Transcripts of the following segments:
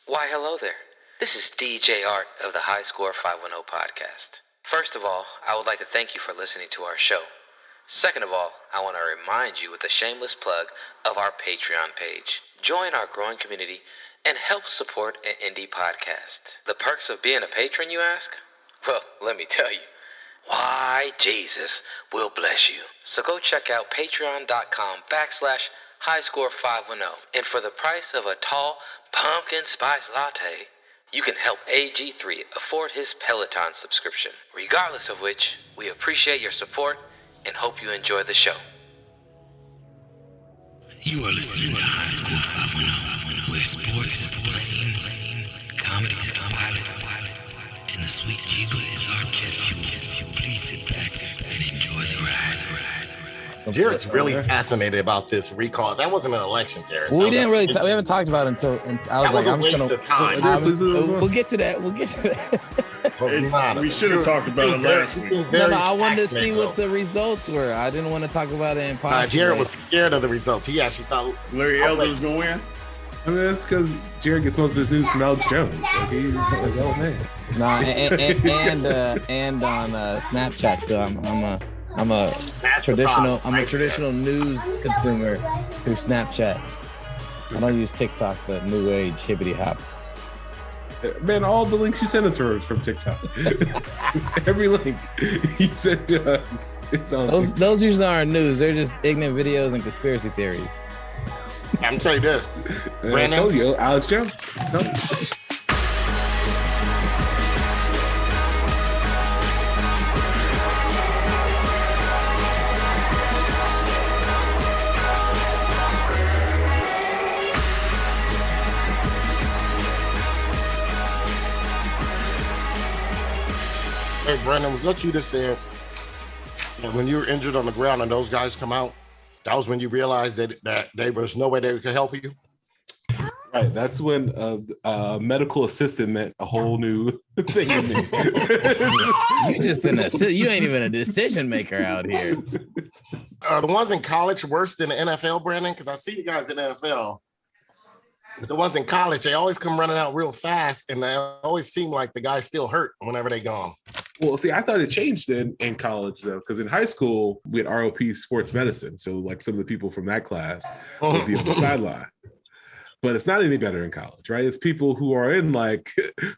Why, hello there. This is DJartt of the High Score 510 podcast. First of all, I would like to thank you for listening to our show. Second of all, I want to remind you with a shameless plug of our Patreon page. Join our growing community and help support an indie podcast. The perks of being a patron, you ask? Well, let me tell you. Why, Jesus will bless you. So go check out patreon.com/highscore510. And for the price of a tall pumpkin spice latte, you can help AG3 afford his Peloton subscription. Regardless of which, we appreciate your support and hope you enjoy the show. You are listening to High Score 510, where sports is the blame, comedy is the pilot, and the sweet jiggle is our jet fuel. Please sit back and enjoy the ride. Jarrett's really fascinated about this recall. That wasn't an election, Jarrett. Well, we didn't really. We haven't talked about it until. I was like, I'm just gonna. We'll get to that. We'll get to that. We should have talked about it last week. No, I wanted to see what the results were. I didn't want to talk about it in podcast. Jarrett was scared of the results. He actually thought Larry Elder was going to win. I mean, that's because Jarrett gets most of his news from Alex Jones. Like he's like, oh man. No, and on Snapchat still. I'm a traditional news consumer through Snapchat. I don't use TikTok, the new age hibbity hop. Man, all the links you send us are from TikTok. Every link you send to us, it's on TikTok. Those usually aren't news. They're just ignorant videos and conspiracy theories. I'm gonna tell you this. I told you, Alex Jones. Tell me. Hey, Brandon, was that you that said that when you were injured on the ground and those guys come out, that was when you realized that there was no way they could help you? Right. That's when medical assistant meant a whole new thing to me. You ain't even a decision maker out here. Are the ones in college worse than the NFL, Brandon? Because I see you guys in the NFL. But the ones in college, they always come running out real fast, and they always seem like the guy's still hurt whenever they gone. Well, see, I thought it changed in college, though, because in high school, we had ROP sports medicine. So, like, some of the people from that class would be on the sideline. But it's not any better in college, right? It's people who are in, like,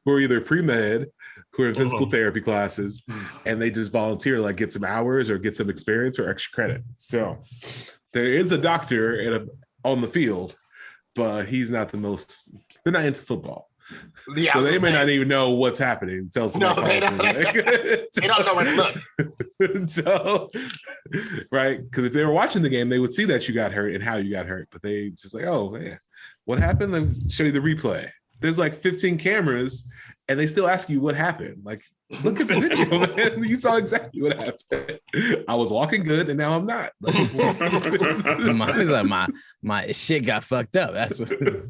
who are either pre-med, who are in physical therapy classes, and they just volunteer, like, get some hours or get some experience or extra credit. So there is a doctor on the field, but he's not they're not into football. Yeah, so they may not even know what's happening until they don't know where to look. So, right? Because if they were watching the game, they would see that you got hurt and how you got hurt. But they just like, oh, man, what happened? Let me show you the replay. There's like 15 cameras, and they still ask you what happened. Like, look at the video, man. You saw exactly what happened. I was walking good, and now I'm not. Like, my shit got fucked up. That's what you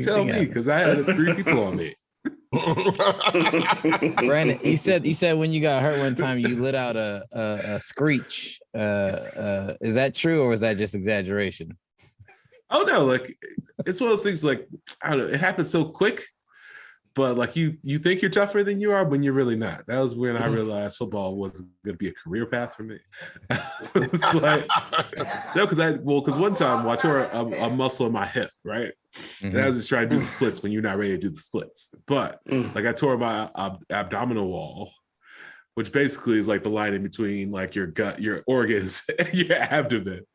tell me, because I had 3 people on me. Brandon, he said when you got hurt one time, you let out a screech. Is that true, or was that just exaggeration? Oh no, like it's one of those things. Like I don't know, it happens so quick. But like you think you're tougher than you are when you're really not. That was when I realized football wasn't going to be a career path for me. It's like, no, because one time I tore a muscle in my hip, right? Mm-hmm. And I was just trying to do the splits when you're not ready to do the splits. But like I tore my abdominal wall, which basically is like the line in between like your gut, your organs, and your abdomen.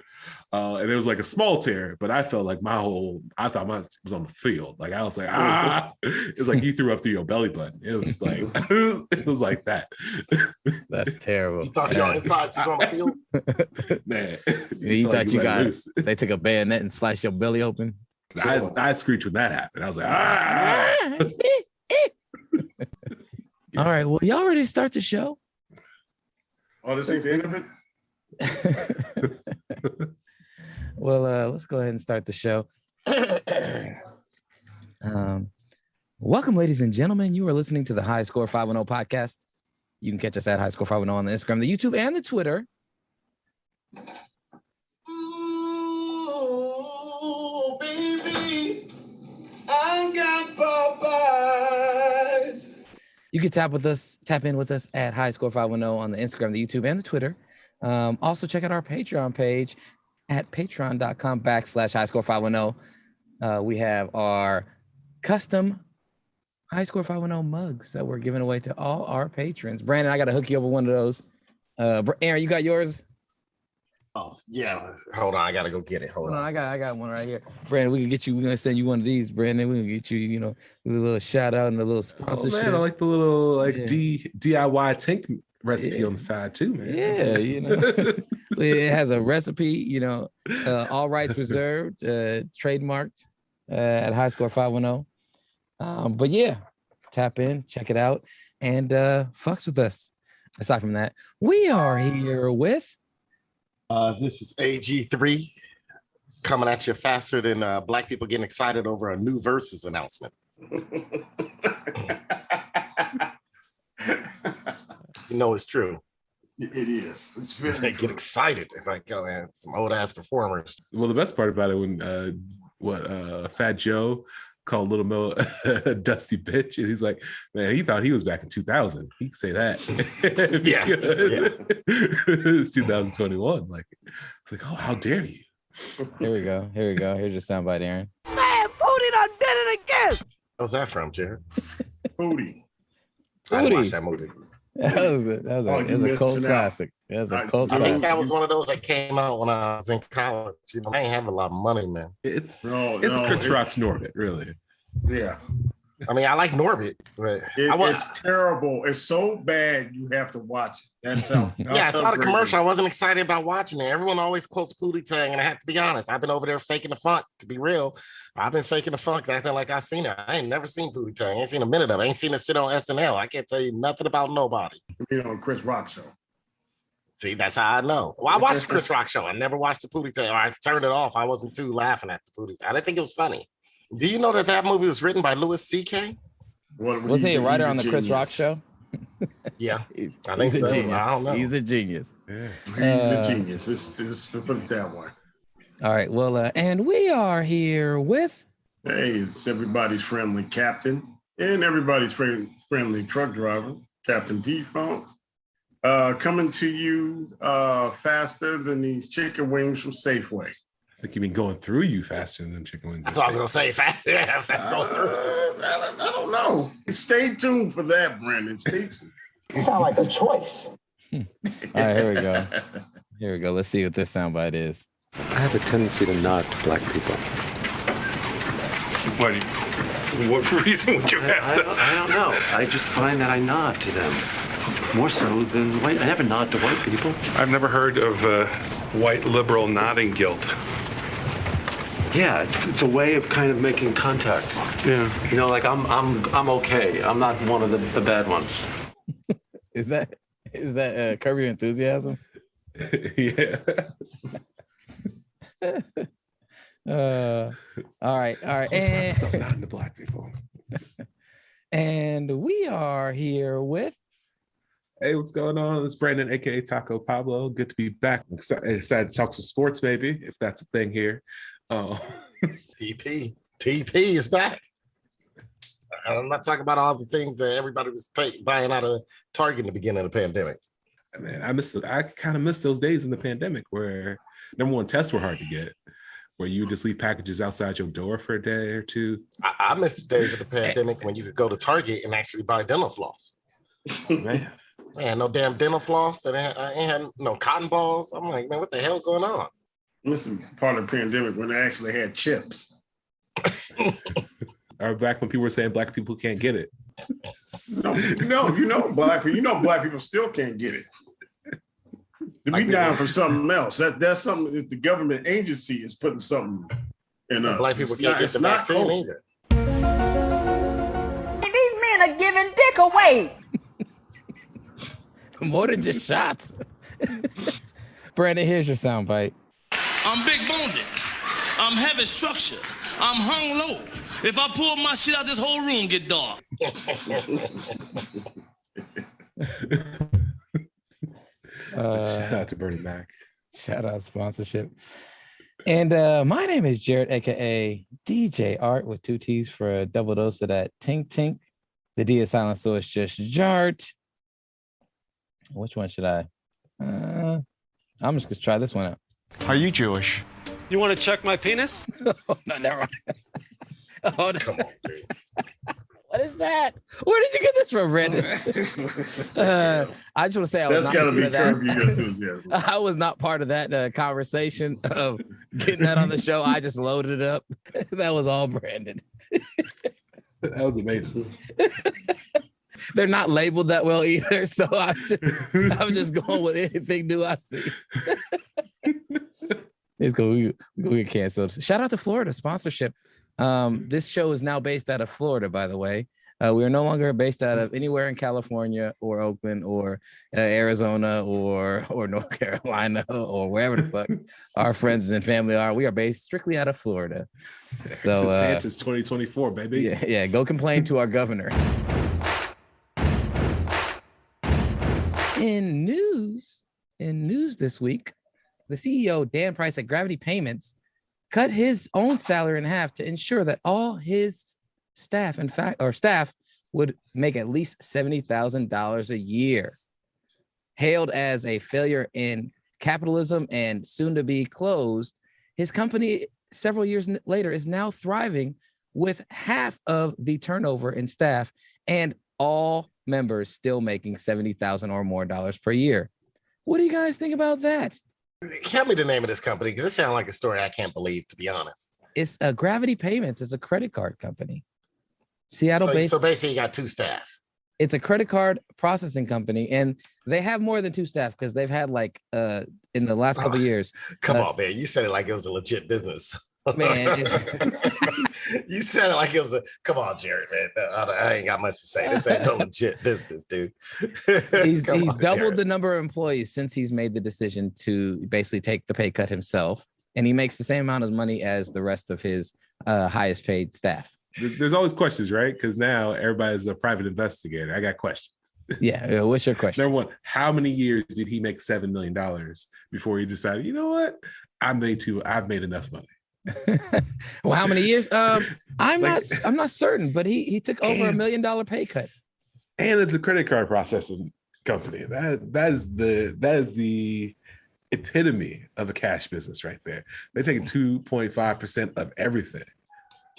And it was like a small tear, but I felt like I thought mine was on the field. Like I was like, it was like you threw up through your belly button. It was just like, it was like that. That's terrible. You thought your insides was on the field? Man. You thought you got, they took a bayonet and sliced your belly open? I screeched when that happened. I was like, All right, well, y'all ready to start the show? Oh, this ain't the end of it? Well, let's go ahead and start the show. Welcome, ladies and gentlemen. You are listening to the High Score 510 podcast. You can catch us at High Score 510 on the Instagram, the YouTube, and the Twitter. Ooh, baby, I got You can tap in with us at High Score 510 on the Instagram, the YouTube, and the Twitter. Also check out our Patreon page at patreon.com/High Score 510. We have our custom High Score 510 mugs that we're giving away to all our patrons. Brandon, I got to hook you up with one of those. Aaron, you got yours? Oh, yeah. Hold on. I got to go get it. Hold on. I got one right here. Brandon, we're going to send you one of these, Brandon. We're going to get you, a little shout out and a little sponsorship. Oh, man, I like the little DIY tank recipe on the side too, man. Yeah, it has a recipe, all rights reserved, trademarked at High Score 510. But yeah, tap in, check it out, and fucks with us. Aside from that, we are here with this is AG3 coming at you faster than black people getting excited over a new Versus announcement. It's true. It is. It's very they get excited. It's like, oh man, some old ass performers. Well, the best part about it when Fat Joe called Little Mo a dusty bitch, and he's like, man, he thought he was back in 2000. He could say that. Yeah. It's 2021. Like, it's like, oh, how dare you? Here we go. Here's your soundbite, Aaron. Man, Pootie done did it again. How's that from, Jared? Pootie. I didn't watch that movie. That was a cult classic. That was a cult I classic. think that was one of those that came out when I was in college. I ain't have a lot of money, man. It's Chris Rock's Norbit, really. Yeah. I mean, I like Norbit, but it's terrible. It's so bad you have to watch it. That's how. I saw the commercial. I wasn't excited about watching it. Everyone always quotes Pootie Tang, and I have to be honest. I've been over there faking the funk. To be real, I've been faking the funk, acting like I seen it. I ain't never seen Pootie Tang. I ain't seen a minute of it. I ain't seen this shit on SNL. I can't tell you nothing about nobody. On Chris Rock show. See, that's how I know. Well, I watched the Chris Rock show. I never watched the Pootie Tang. I turned it off. I wasn't too laughing at the Pootie Tang. I didn't think it was funny. Do you know that movie was written by Louis C.K.? Was he a writer on the Chris Rock show? Yeah, I think so. I don't know. He's a genius. Yeah, he's a genius. Just put it that way. All right. Well, and we are here with. Hey, it's everybody's friendly captain and everybody's friendly truck driver, Captain P Funk, coming to you faster than these chicken wings from Safeway. I think you mean going through you faster than chicken wings. That's what I was gonna say. I don't know. Stay tuned for that, Brandon. Stay tuned. Sound like a choice. All right, here we go. Here we go. Let's see what this soundbite is. I have a tendency to nod to black people. What reason would you have to? I don't know. I just find that I nod to them more so than white. I never nod to white people. I've never heard of white liberal nodding guilt. Yeah, it's a way of kind of making contact. Yeah. Like I'm okay. I'm not one of the bad ones. Is that Curb Your Enthusiasm? Yeah. All right. And not the black people. And we are here with. Hey, what's going on? It's Brandon, aka Taco Pablo. Good to be back. Excited to talk some sports, maybe, if that's a thing here. TP is back. I'm not talking about all the things that everybody was buying out of Target in the beginning of the pandemic. Man, I kind of missed those days in the pandemic where number one, tests were hard to get, where you would just leave packages outside your door for a day or two. I missed the days of the pandemic when you could go to Target and actually buy dental floss. Man. I had no damn dental floss. I ain't had no cotton balls. I'm like, man, what the hell going on? This is part of the pandemic when they actually had chips. Or back when people were saying black people can't get it. Black people still can't get it. We down for something else. That's something that the government agency is putting something in us. Black people can't get the vaccine either. These men are giving dick away. More than just shots. Brandon, here's your soundbite. I'm big boned. I'm heavy structure. I'm hung low. If I pull my shit out, this whole room get dark. Shout out to Bernie Mac. Shout out sponsorship. And my name is DJartt, aka DJartt, with two T's for a double dose of that tink tink The D is silent, so it's just Jart. Which one should I? I'm just gonna try this one out. Are you Jewish? You want to check my penis? Oh, no, never mind. Oh, no. Come on, dude. What is that? Where did you get this from, Brandon? I just want to say That's got to be Curb Your Enthusiasm. I was not part of that conversation of getting that on the show. I just loaded it up. That was all Brandon. That was amazing. They're not labeled that well either, so I'm just going with anything new I see. It's cool. We get canceled. Shout out to Florida sponsorship. This show is now based out of Florida, by the way. We are no longer based out of anywhere in California or Oakland or Arizona or North Carolina or wherever the fuck our friends and family are. We are based strictly out of Florida. So DeSantis 2024, baby. Yeah. Go complain to our governor. In news this week, the CEO, Dan Price at Gravity Payments, cut his own salary in half to ensure that all his staff would make at least $70,000 a year. Hailed as a failure in capitalism and soon to be closed, his company several years later is now thriving with half of the turnover in staff and all members still making $70,000 or more per year. What do you guys think about that? Tell me the name of this company, because it sounds like a story I can't believe, to be honest. It's Gravity Payments. It's a credit card company. Seattle-based. So basically, you got two staff. It's a credit card processing company, and they have more than two staff because they've had in the last couple of years. Come on, man! You said it like it was a legit business. Man, you said it like it was a. Come on, Jared, man. I ain't got much to say. This ain't no legit business, dude. He's doubled the number of employees since he's made the decision to basically take the pay cut himself, and he makes the same amount of money as the rest of his highest paid staff. There's always questions, right? Because now everybody's a private investigator. I got questions. Yeah. What's your question? Number one, how many years did he make $7 million before he decided, you know what? I've made enough money. Well, how many years? I'm not certain, but he took over $1 million pay cut. And it's a credit card processing company. That is the epitome of a cash business right there. They're taking 2.5% of everything.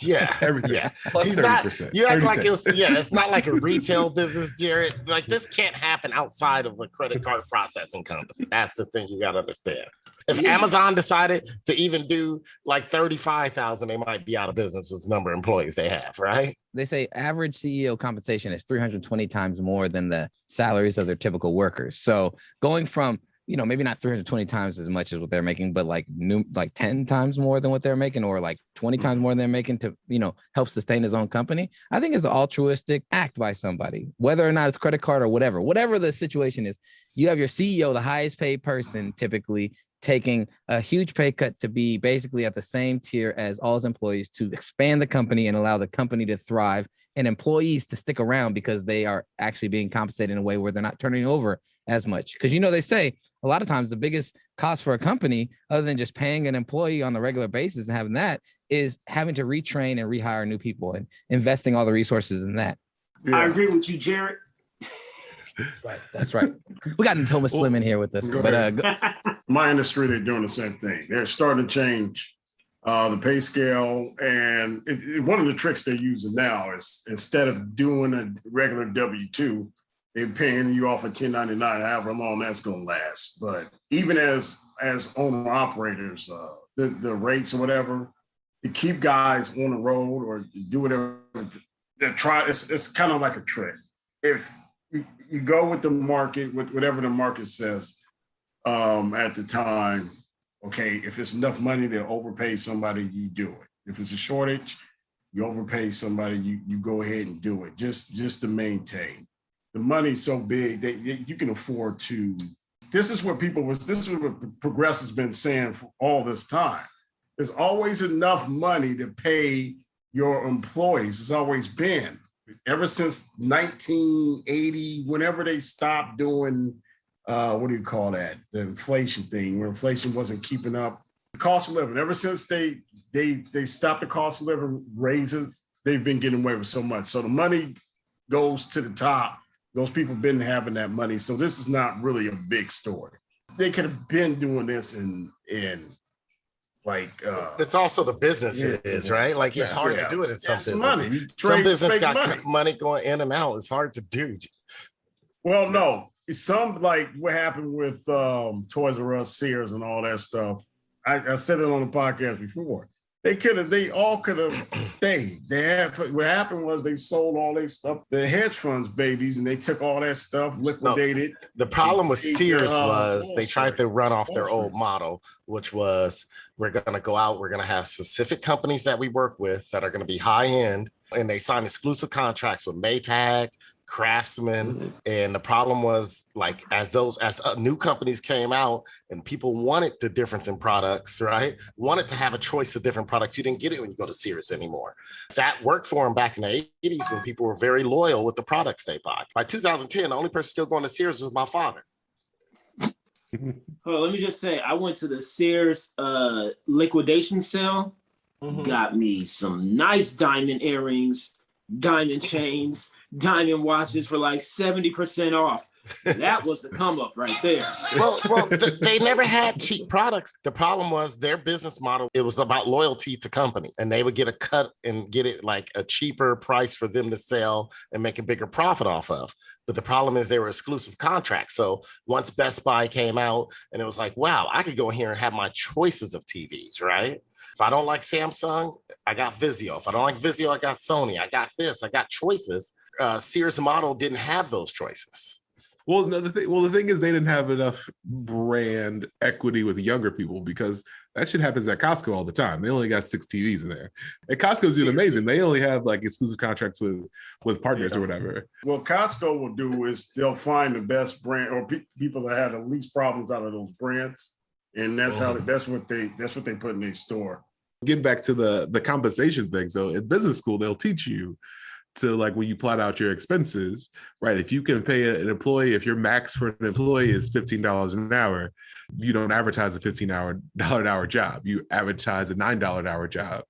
Yeah, everything. Yeah, plus 30%. You act like it's not like a retail business, Jared. Like, this can't happen outside of a credit card processing company. That's the thing you got to understand. If Amazon decided to even do like 35,000, they might be out of business with the number of employees they have, right? They say average CEO compensation is 320 times more than the salaries of their typical workers. So going from, maybe not 320 times as much as what they're making, but like 10 times more than what they're making, or like 20 times more than they're making to, help sustain his own company. I think it's an altruistic act by somebody, whether or not it's credit card or whatever the situation is. You have your CEO, the highest paid person, typically taking a huge pay cut to be basically at the same tier as all his employees to expand the company and allow the company to thrive and employees to stick around because they are actually being compensated in a way where they're not turning over as much. Because, they say a lot of times the biggest cost for a company, other than just paying an employee on a regular basis and having that, is having to retrain and rehire new people and investing all the resources in that. Yeah. I agree with you, Jared. That's right. We got Natomas Slimm in here with us. My industry, they're doing the same thing. They're starting to change the pay scale. And one of the tricks they're using now is, instead of doing a regular W-2, they're paying you off a 1099, however long that's going to last. But even as owner operators, the rates or whatever, to keep guys on the road or do whatever, it's kind of like a trick. If you go with the market, with whatever the market says at the time, okay, if it's enough money to overpay somebody, you do it. If it's a shortage, you overpay somebody, you go ahead and do it just to maintain. The money's so big that you can afford to. This is what Progress has been saying for all this time. There's always enough money to pay your employees. It's always been. Ever since 1980, whenever they stopped doing, what do you call that? The inflation thing, where inflation wasn't keeping up. The cost of living, ever since they stopped the cost of living raises, they've been getting away with so much. So the money goes to the top, those people been having that money. So this is not really a big story. They could have been doing this in it's also the businesses, right? Like it's hard to do it in some businesses. Money. Some business got money going in and out. It's hard to do. Well, no, some like what happened with Toys R Us, Sears, and all that stuff. I said it on the podcast before. They all could have stayed. What happened was they sold all their stuff, the hedge funds babies, and they took all that stuff, liquidated. No, the problem with Sears was they tried to run off their old model, which was we're going to go out, we're going to have specific companies that we work with that are going to be high end, and they signed exclusive contracts with Maytag, Craftsman, and the problem was like as new companies came out and people wanted the difference in products, right? Wanted to have a choice of different products. You didn't get it when you go to Sears anymore. That worked for them back in the 80s when people were very loyal with the products they bought. By 2010, the only person still going to Sears was my father. Oh, let me just say, I went to the Sears liquidation sale, got me some nice diamond earrings, diamond chains, diamond watches for like 70% off. That was the come up right there. Well, they never had cheap products. The problem was their business model. It was about loyalty to company, and they would get a cut and get it like a cheaper price for them to sell and make a bigger profit off of. But the problem is they were exclusive contracts. So once Best Buy came out and it was like, wow, I could go here and have my choices of TVs, right? If I don't like Samsung, I got Vizio. If I don't like Vizio, I got Sony. I got this, I got choices. Sears model didn't have those choices. Well, the thing is they didn't have enough brand equity with younger people because that shit happens at Costco all the time. They only got 6 TVs in there. And Costco's doing amazing. They only have like exclusive contracts with partners or whatever. What Costco will do is they'll find the best brand or people that have the least problems out of those brands. And that's what they put in their store. Getting back to the compensation thing. So in business school, they'll teach you to like when you plot out your expenses, right? If you can pay an employee, if your max for an employee is $15 an hour, you don't advertise a $15 an hour job. You advertise a $9 an hour job.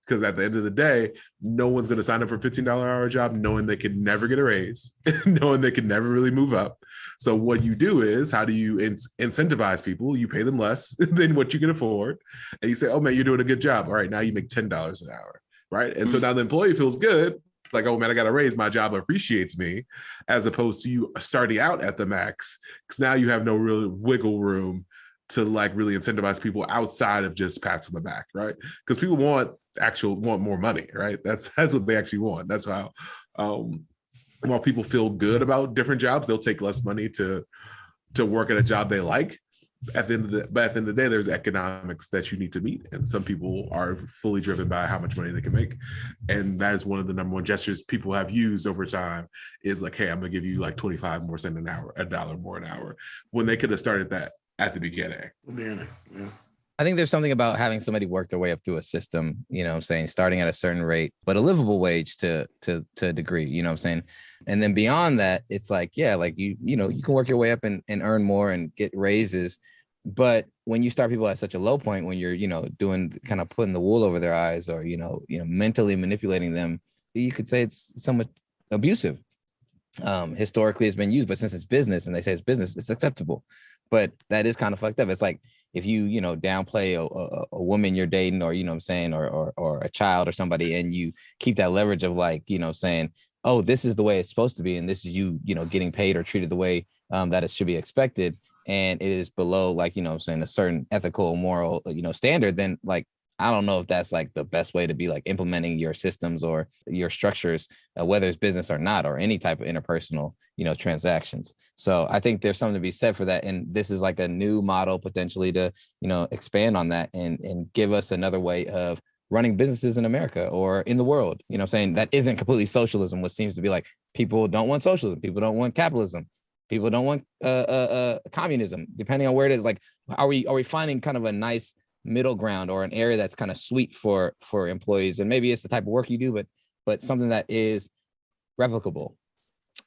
Because at the end of the day, no one's going to sign up for a $15 an hour job knowing they could never get a raise, knowing they could never really move up. So what you do is, how do you incentivize people? You pay them less than what you can afford. And you say, oh man, you're doing a good job. All right, now you make $10 an hour, right? And so now the employee feels good. Like, oh man, I got to raise, my job appreciates me, as opposed to you starting out at the max. Because now you have no real wiggle room to like really incentivize people outside of just pats on the back, right? Because people want more money, right? That's what they actually want. That's how while people feel good about different jobs, they'll take less money to work at a job they like. At the end of the day, there's economics that you need to meet, and some people are fully driven by how much money they can make, and that is one of the number one gestures people have used over time. Is like, hey, I'm gonna give you like 25 more cents an hour, $1 more an hour, when they could have started that at the beginning. Yeah. I think there's something about having somebody work their way up through a system, you know what I'm saying, starting at a certain rate, but a livable wage to a degree, you know what I'm saying? And then beyond that, it's like, yeah, like you can work your way up and earn more and get raises. But when you start people at such a low point, when you're, doing kind of putting the wool over their eyes or, mentally manipulating them, you could say it's somewhat abusive. Historically it's been used, but since it's business and they say it's business, it's acceptable. But that is kind of fucked up. It's like if you, downplay a woman you're dating or, or a child or somebody, and you keep that leverage of like, saying, oh, this is the way it's supposed to be. And this is you, getting paid or treated the way that it should be expected. And it is below like, a certain ethical, moral, standard, then like, I don't know if that's like the best way to be like implementing your systems or your structures, whether it's business or not, or any type of interpersonal, transactions. So I think there's something to be said for that. And this is like a new model potentially to, expand on that and give us another way of running businesses in America or in the world, that isn't completely socialism, what seems to be like people don't want socialism. People don't want capitalism. People don't want communism, depending on where it is. Like, are we finding kind of a nice middle ground or an area that's kind of sweet for employees? And maybe it's the type of work you do, but something that is replicable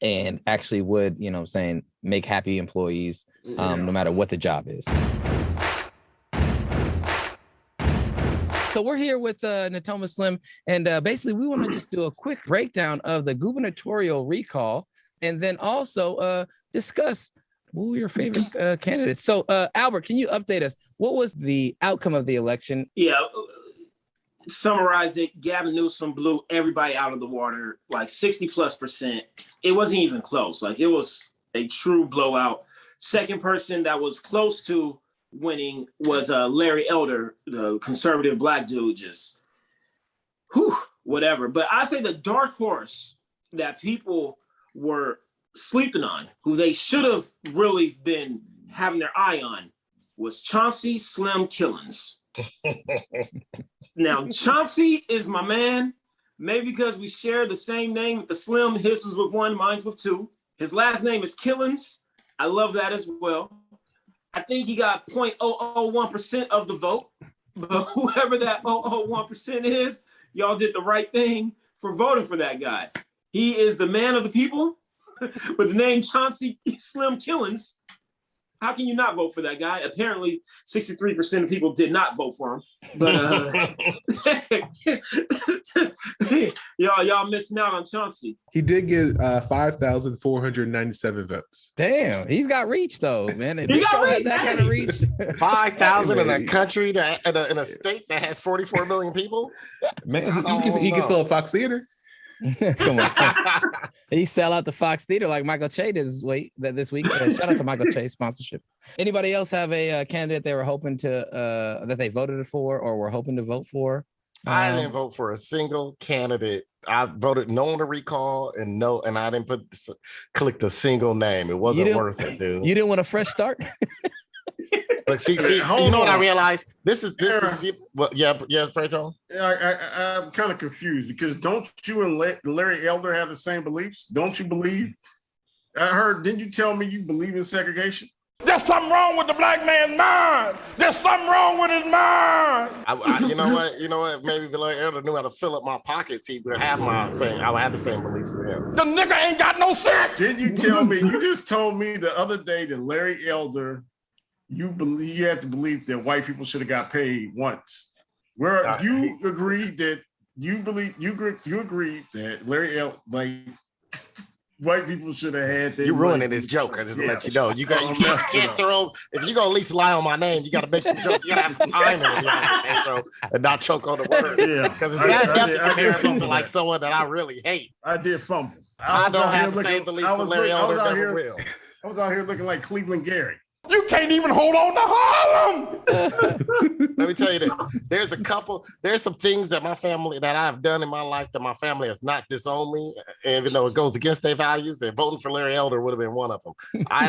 and actually would, make happy employees no matter what the job is. So we're here with Natomas Slimm, and basically we want to just do a quick breakdown of the gubernatorial recall, and then also discuss who were your favorite candidates. So Albert, can you update us? What was the outcome of the election? Yeah, summarize it. Gavin Newsom blew everybody out of the water, like 60+%. It wasn't even close. Like, it was a true blowout. Second person that was close to winning was Larry Elder, the conservative black dude, just whatever. But I say the dark horse that people were sleeping on, who they should have really been having their eye on, was Chauncey Slim Killins. Now, Chauncey is my man, maybe because we share the same name with the Slim. His was with 1, mine's with 2. His last name is Killins. I love that as well. I think he got 0.001% of the vote, but whoever that 0.001% is, y'all did the right thing for voting for that guy. He is the man of the people with the name Chauncey Slim Killins. How can you not vote for that guy? Apparently, 63% of people did not vote for him. But y'all missing out on Chauncey. He did get 5,497 votes. Damn, he's got reach though, man. He got reach. That kind of reach. 5,000 in a country that in a state that has 44 million people. Man, he can fill a Fox Theater. Come on. He sell out the Fox Theater like Michael Che did this week. Shout out to Michael Che sponsorship. Anybody else have a candidate they were hoping to that they voted for or were hoping to vote for? I didn't vote for a single candidate. I voted no on the recall and I didn't click a single name. It wasn't worth it, dude. You didn't want a fresh start? But see, you know what I realized? This is well, yeah, Pedro. I'm kind of confused because don't you and Larry Elder have the same beliefs? Don't you believe? Didn't you tell me you believe in segregation? There's something wrong with the black man's mind. There's something wrong with his mind. You know what? Maybe Larry Elder knew how to fill up my pockets. He would have I would have the same beliefs as him. The nigga ain't got no sense. Did you tell me? You just told me the other day that Larry Elder, you had to believe that white people should have got paid once. Where you agreed that you agreed that Larry Elder, like, white people should have had that. You're ruining this joke. I just let you know. You can't throw. If you're gonna at least lie on my name, you got to make the joke. You got to have some time in it, and not choke on the word. Yeah, because it's definitely comparing to like someone that I really hate. I did fumble. I don't have the same beliefs as Larry Elder. I was out here looking like Cleveland Gary. You can't even hold on to Harlem. Let me tell you this. There's some things that I've done in my life that my family has not disowned me, even though it goes against their values. And voting for Larry Elder would have been one of them. I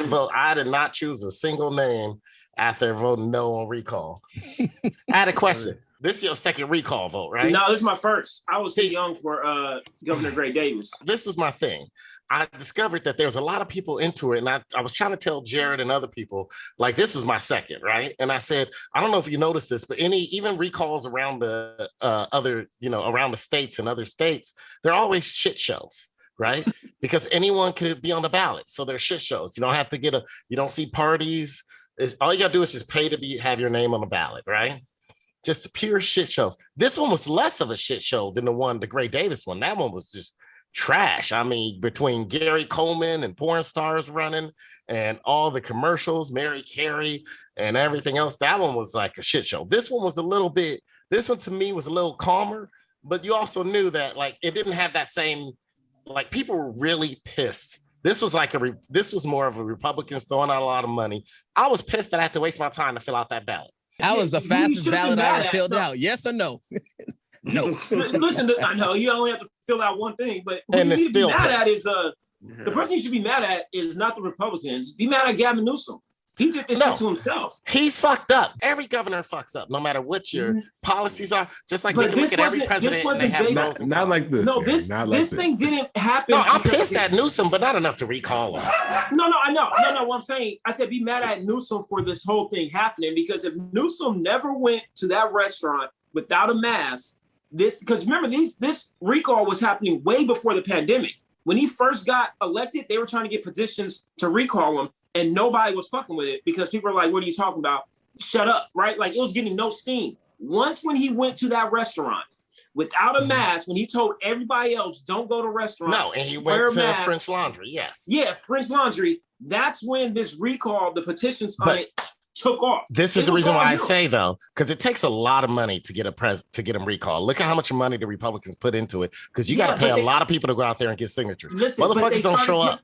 did not choose a single name after voting no on recall. I had a question. This is your second recall vote, right? No, this is my first. I was too young for Governor Gray Davis. This was my thing. I discovered that there's a lot of people into it. And I was trying to tell Jared and other people, like, this was my second, right? And I said, I don't know if you noticed this, but even recalls around the around the states and other states, they're always shit shows, right? Because anyone could be on the ballot. So they're shit shows. You don't have to you don't see parties. All you got to do is just pay to have your name on the ballot, right? Just pure shit shows. This one was less of a shit show than the Gray Davis one. That one was just trash. I mean, between Gary Coleman and porn stars running and all the commercials, Mary Carey and everything else, that one was like a shit show. This one to me was a little calmer, but you also knew that like it didn't have that same, like, people were really pissed. This was more of a Republicans throwing out a lot of money. I was pissed that I had to waste my time to fill out that ballot. That was the fastest ballot I ever filled out. Yes or no? No. Listen, I know you only have to fill out one thing, but who you need to be mad at is the person you should be mad at is not the Republicans. Be mad at Gavin Newsom. He did this shit to himself. He's fucked up. Every governor fucks up, no matter what your policies are. Just like they can look at every president and they have those. Not like this. No, this thing didn't happen. No, I'm pissed at Newsom, but not enough to recall him. No, I know. No, what I'm saying, I said be mad at Newsom for this whole thing happening, because if Newsom never went to that restaurant without a mask, because remember, this recall was happening way before the pandemic. When he first got elected, they were trying to get petitions to recall him, and nobody was fucking with it because people were like, what are you talking about? Shut up, right? Like, it was getting no steam. Once when he went to that restaurant without a mask, when he told everybody else, don't go to restaurants. No, and he went to French Laundry, yes. Yeah, French Laundry. That's when this recall, the petitions on it took off. This is the reason why I say, though, because it takes a lot of money to get him recalled. Look at how much money the Republicans put into it, because you got to pay a lot of people to go out there and get signatures. Motherfuckers don't show up.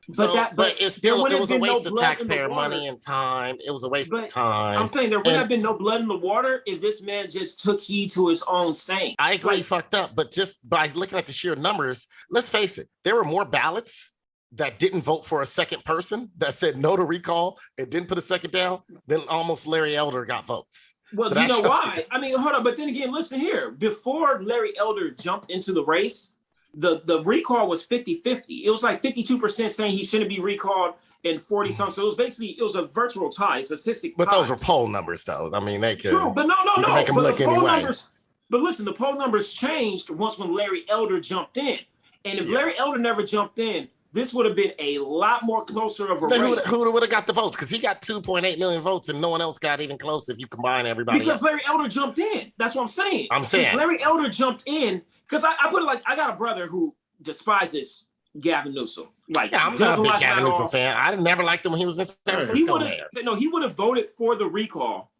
But it was a waste of taxpayer money and time. It was a waste of time. I'm saying there would have been no blood in the water if this man just took heed to his own saying. I agree, fucked up. But just by looking at the sheer numbers, let's face it, there were more ballots that didn't vote for a second person that said no to recall and didn't put a second down, then almost Larry Elder got votes. Well, so you know why? I mean, hold on. But then again, listen here. Before Larry Elder jumped into the race, the recall was 50-50. It was like 52% saying he shouldn't be recalled and 40-something. So it was a virtual tie, statistic tie. But those are poll numbers, though. I mean, they could. True, but no. Make them look anyway. Numbers, but listen, the poll numbers changed once when Larry Elder jumped in. And if Larry Elder never jumped in, this would have been a lot more closer of a race. Who would have got the votes? Because he got 2.8 million votes and no one else got even close if you combine everybody. Because Larry Elder jumped in. That's what I'm saying. Because Larry Elder jumped in. Because I put it like, I got a brother who despises Gavin Newsom. Like, I'm not a big Gavin Newsom fan. I never liked him when he was in San Francisco. He would have voted for the recall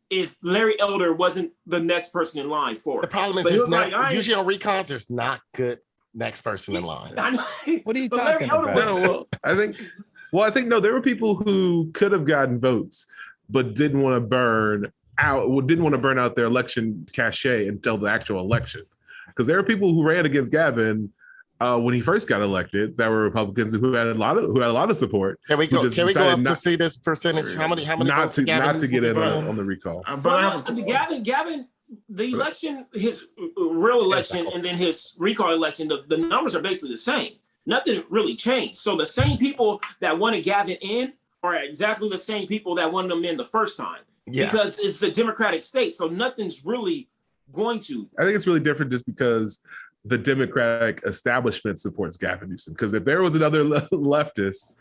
if Larry Elder wasn't the next person in line for it. The problem is usually on recalls, there's not good next person in line. What are you talking about? No, I think there were people who could have gotten votes, but didn't want to burn out their election cachet until the actual election. Because there are people who ran against Gavin when he first got elected that were Republicans who had a lot of support. Can we go up to see this percentage? How many not to get in on the recall. Gavin. The election, his real election, and then his recall election, the numbers are basically the same. Nothing really changed. So the same people that wanted Gavin in are exactly the same people that wanted him in the first time. Yeah. Because it's a Democratic state, so nothing's really going to. I think it's really different just because the Democratic establishment supports Gavin Newsom. Because if there was another leftist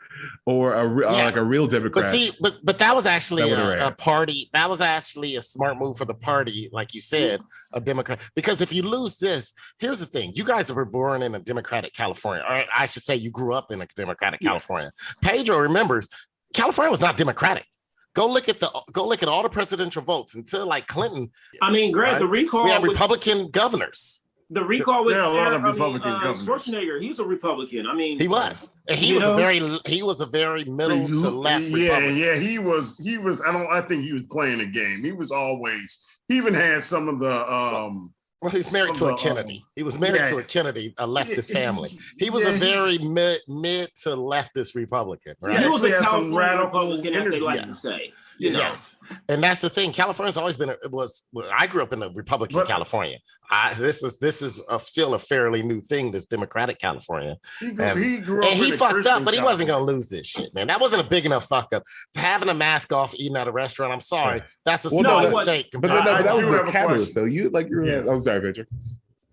or like a real Democrat, but that was actually a party. That was actually a smart move for the party, like you said, a Democrat. Because if you lose this, here's the thing: you guys were born in a Democratic California, or I should say, you grew up in a Democratic California. Pedro remembers California was not Democratic. Go look at all the presidential votes until like Clinton. I mean, Greg, the recall. We had Republican governors. The recall with a lot of Republican governors. Schwarzenegger, he's a Republican. I mean, he was, and he was a very middle to left Republican. Yeah, he was. I think he was playing a game. He was always. He even had some of the. Well, he's married to a Kennedy. He was married to a Kennedy, a leftist family. He was a very mid to leftist Republican. Right? Yeah, he was a California Republican, as they like to say. Yes, and that's the thing. California's always been. I grew up in a Republican California. This is still a fairly new thing. This Democratic California. He grew up. And he fucked up, but he wasn't gonna lose this shit, man. That wasn't a big enough fuck up. Having a mask off, eating at a restaurant. I'm sorry, that's a small mistake. But that was the catalyst, though. I'm sorry, Victor.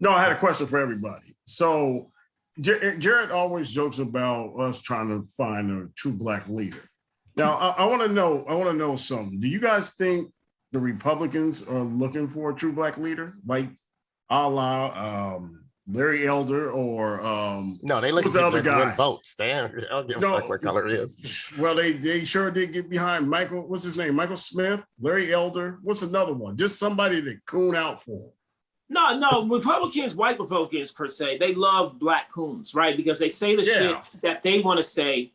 No, I had a question for everybody. So, Jarrett always jokes about us trying to find a true black leader. Now, I want to know something. Do you guys think the Republicans are looking for a true black leader, like a la Larry Elder or no? They look at the other guy votes. They don't give a fuck what color it is. Well, they sure did get behind Michael. What's his name? Michael Smith, Larry Elder. What's another one? Just somebody to coon out for. No, white Republicans per se, they love black coons, right? Because they say the shit that they want to say.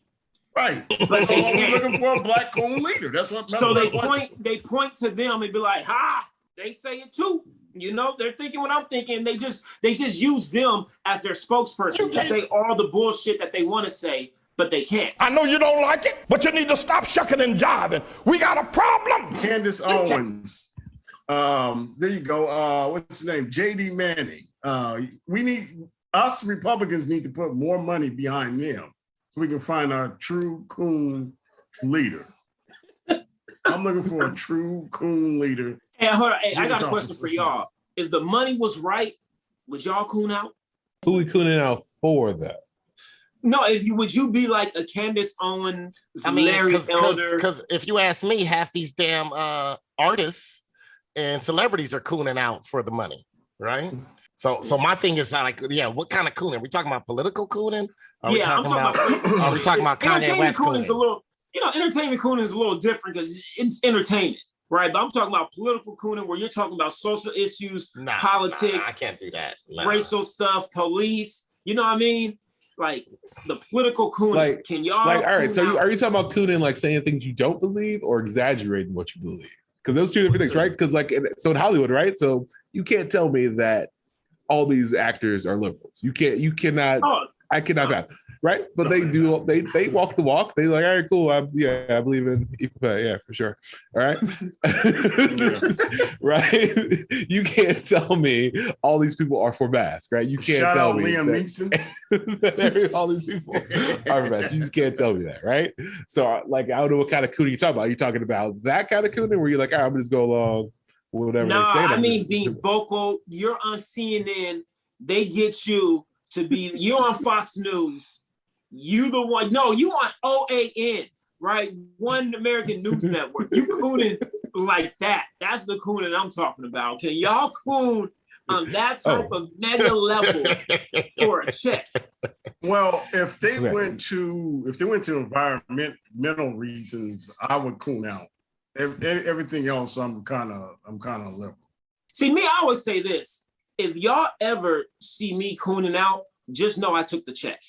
Right, but they can't. Looking for a black coon leader. That's what. So they point to them and be like, "Ha!" They say it too. You know, they're thinking what I'm thinking. They just use them as their spokesperson to say all the bullshit that they want to say, but they can't. I know you don't like it, but you need to stop shucking and jiving. We got a problem. Candace Owens. There you go. What's his name? J.D. Manning. Us Republicans need to put more money behind them. So we can find our true coon leader. I'm looking for a true coon leader. Hey, hold on. Hey, I got a question for y'all. If the money was right, would y'all coon out? Who we cooning out for that? No, would you be like a Candace Owens, Larry Elder? Because if you ask me, half these damn artists and celebrities are cooning out for the money, right? So my thing is like, yeah, what kind of cooning? Are we talking about political cooning? Are we talking about Kanye West cooning? A little, entertainment cooning is a little different because it's entertainment, right? But I'm talking about political cooning where you're talking about social issues, politics. I can't do that. Racial stuff, police. You know what I mean? Like the political cooning. Like, can y'all? Like, all right. So are you talking about cooning, like saying things you don't believe, or exaggerating what you believe? Because those two different things, right? Because so in Hollywood, right? So you can't tell me that all these actors are liberals. You cannot. I cannot have, right? But they do. They walk the walk. They like, all right, cool. I believe in equal pay. Yeah, for sure. All right, right. You can't tell me all these people are for masks, right? You can't tell me Liam that all these people are for masks. You just can't tell me that, right? So, like, I don't know what kind of cooning you're talking about. Are you talking about that kind of cooning where you're like, all right, I'm gonna just go along with whatever they say? I mean, being vocal. You're on CNN. They get you to be. You're on Fox News. You the one. No, you on OAN, right? One American News Network. You cooning like that. That's the cooning I'm talking about. Can y'all coon on that type of mega level for a check? Well, if they went to environmental reasons, I would coon out. Everything else, I'm kind of liberal. See, me, I always say this: if y'all ever see me cooning out, just know I took the check.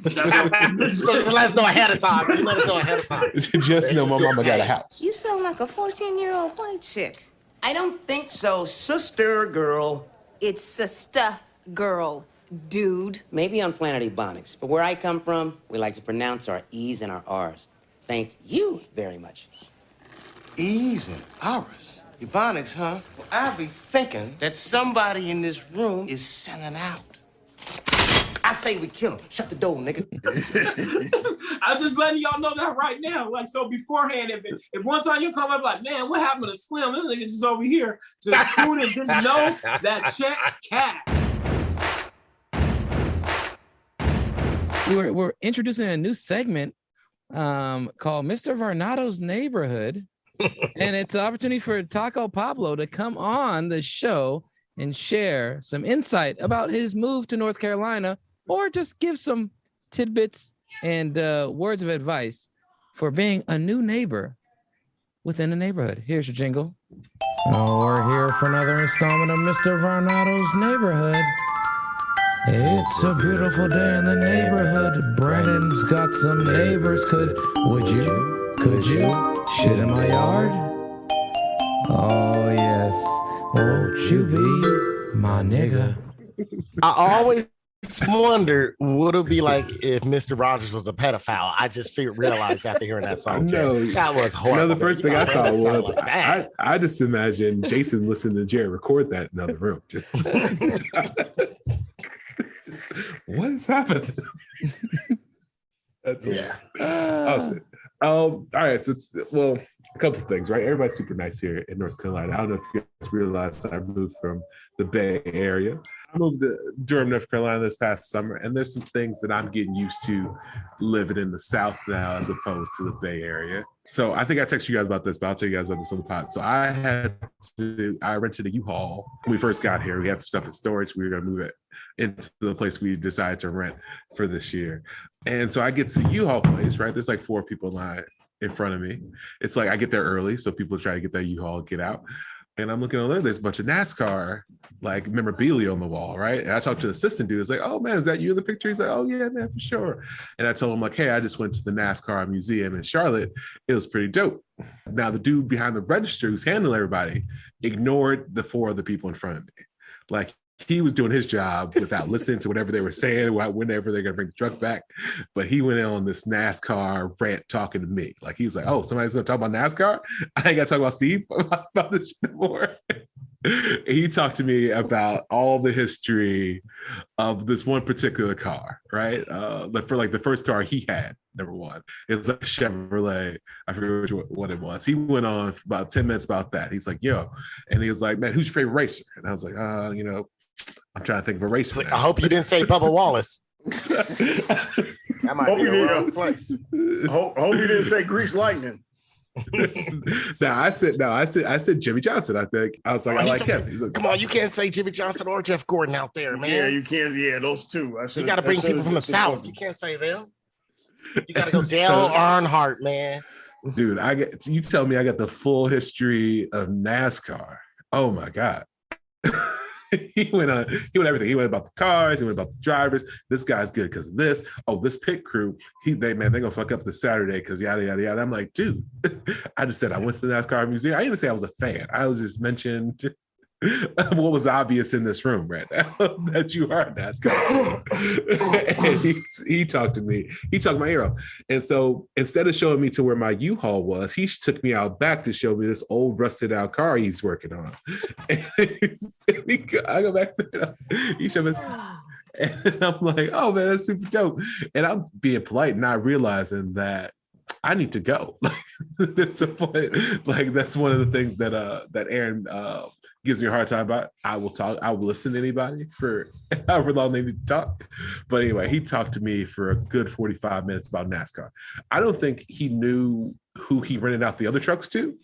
So let us know ahead of time. Let us know ahead of time. Just know my mama got a house. You sound like a 14-year-old white chick. I don't think so, sister girl. It's sister girl, dude. Maybe on planet Ebonics, but where I come from, we like to pronounce our E's and our R's. Thank you very much. E's and R's? Ebonics, huh? Well, I'll be thinking that somebody in this room is selling out. I say we kill him. Shut the door, nigga. I'm just letting y'all know that right now. Like, so beforehand, if one time you come up like, man, what happened to Slim? Them niggas just over here to tune and just know that check cash. We're introducing a new segment called Mr. Varnado's Neighborhood. And it's an opportunity for Taco Pablo to come on the show and share some insight about his move to North Carolina, or just give some tidbits and words of advice for being a new neighbor within the neighborhood. Here's your jingle. Oh, we're here for another installment of Mr. Varnado's Neighborhood. It's a beautiful day in the neighborhood. Brandon's got some neighbors. Could you shit in my yard? Oh, yes. Won't you be my nigga? I always wonder what it would be like if Mr. Rogers was a pedophile. I just realized after hearing that song. No, that was horrible. No, the first thing I thought was I just imagine Jason listening to Jared record that in another room. What is happening? That's awesome. All right, so a couple of things, right? Everybody's super nice here in North Carolina. I don't know if you guys realize I moved from the Bay Area. I moved to Durham, North Carolina this past summer, and there's some things that I'm getting used to living in the South now as opposed to the Bay Area. So I think I texted you guys about this, but I'll tell you guys about this on the pod. So I rented a U-Haul when we first got here. We had some stuff in storage. We were going to move it into the place we decided to rent for this year. And so I get to the U-Haul place, right? There's like 4 people in line in front of me. It's like I get there early, so people try to get that U-Haul, get out. And I'm looking over there's a bunch of NASCAR like memorabilia on the wall, right? And I talked to the assistant dude. It's like, oh man, is that you in the picture? He's like, oh yeah, man, for sure. And I told him like, hey, I just went to the NASCAR museum in Charlotte. It was pretty dope. Now the dude behind the register who's handling everybody ignored the 4 other people in front of me. Like he was doing his job without listening to whatever they were saying, whenever they're gonna bring the truck back. But he went in on this NASCAR rant talking to me. Like he was like, oh, somebody's gonna talk about NASCAR? I ain't gotta talk about Steve about this shit anymore. He talked to me about all the history of this one particular car, right? For like the first car he had, number one. It was like a Chevrolet. I forget what it was. He went on for about 10 minutes about that. He's like, yo. And he was like, man, who's your favorite racer? And I was like, I'm trying to think of a racer. I hope you didn't say Bubba Wallace. That might be the wrong place. Hope you didn't say Grease Lightning. I said Jimmy Johnson. I think I was like, I like him. He's like, come on, you can't say Jimmy Johnson or Jeff Gordon out there, man. Yeah, you can't. Yeah, those two. You got to bring people from the South. You can't say them. You got to go Dale Earnhardt, man. Dude, you tell me I got the full history of NASCAR. Oh my God. He went everything. He went about the cars. He went about the drivers. This guy's good because of this. Oh, this pit crew. They gonna fuck up this Saturday because yada yada yada. I'm like, dude. I just said I went to the NASCAR museum. I didn't say I was a fan. I was just mentioned what was obvious in this room right now that you are NASCAR. And he talked to me. He talked my ear off. And so instead of showing me to where my U-Haul was, he took me out back to show me this old rusted out car he's working on. And I go back there. He showed me. And I'm like, oh man, that's super dope. And I'm being polite, not realizing that I need to go. That's a point. Like that's one of the things that Aaron gives me a hard time about. I will listen to anybody for however long they need to talk. But anyway, he talked to me for a good 45 minutes about NASCAR. I don't think he knew who he rented out the other trucks to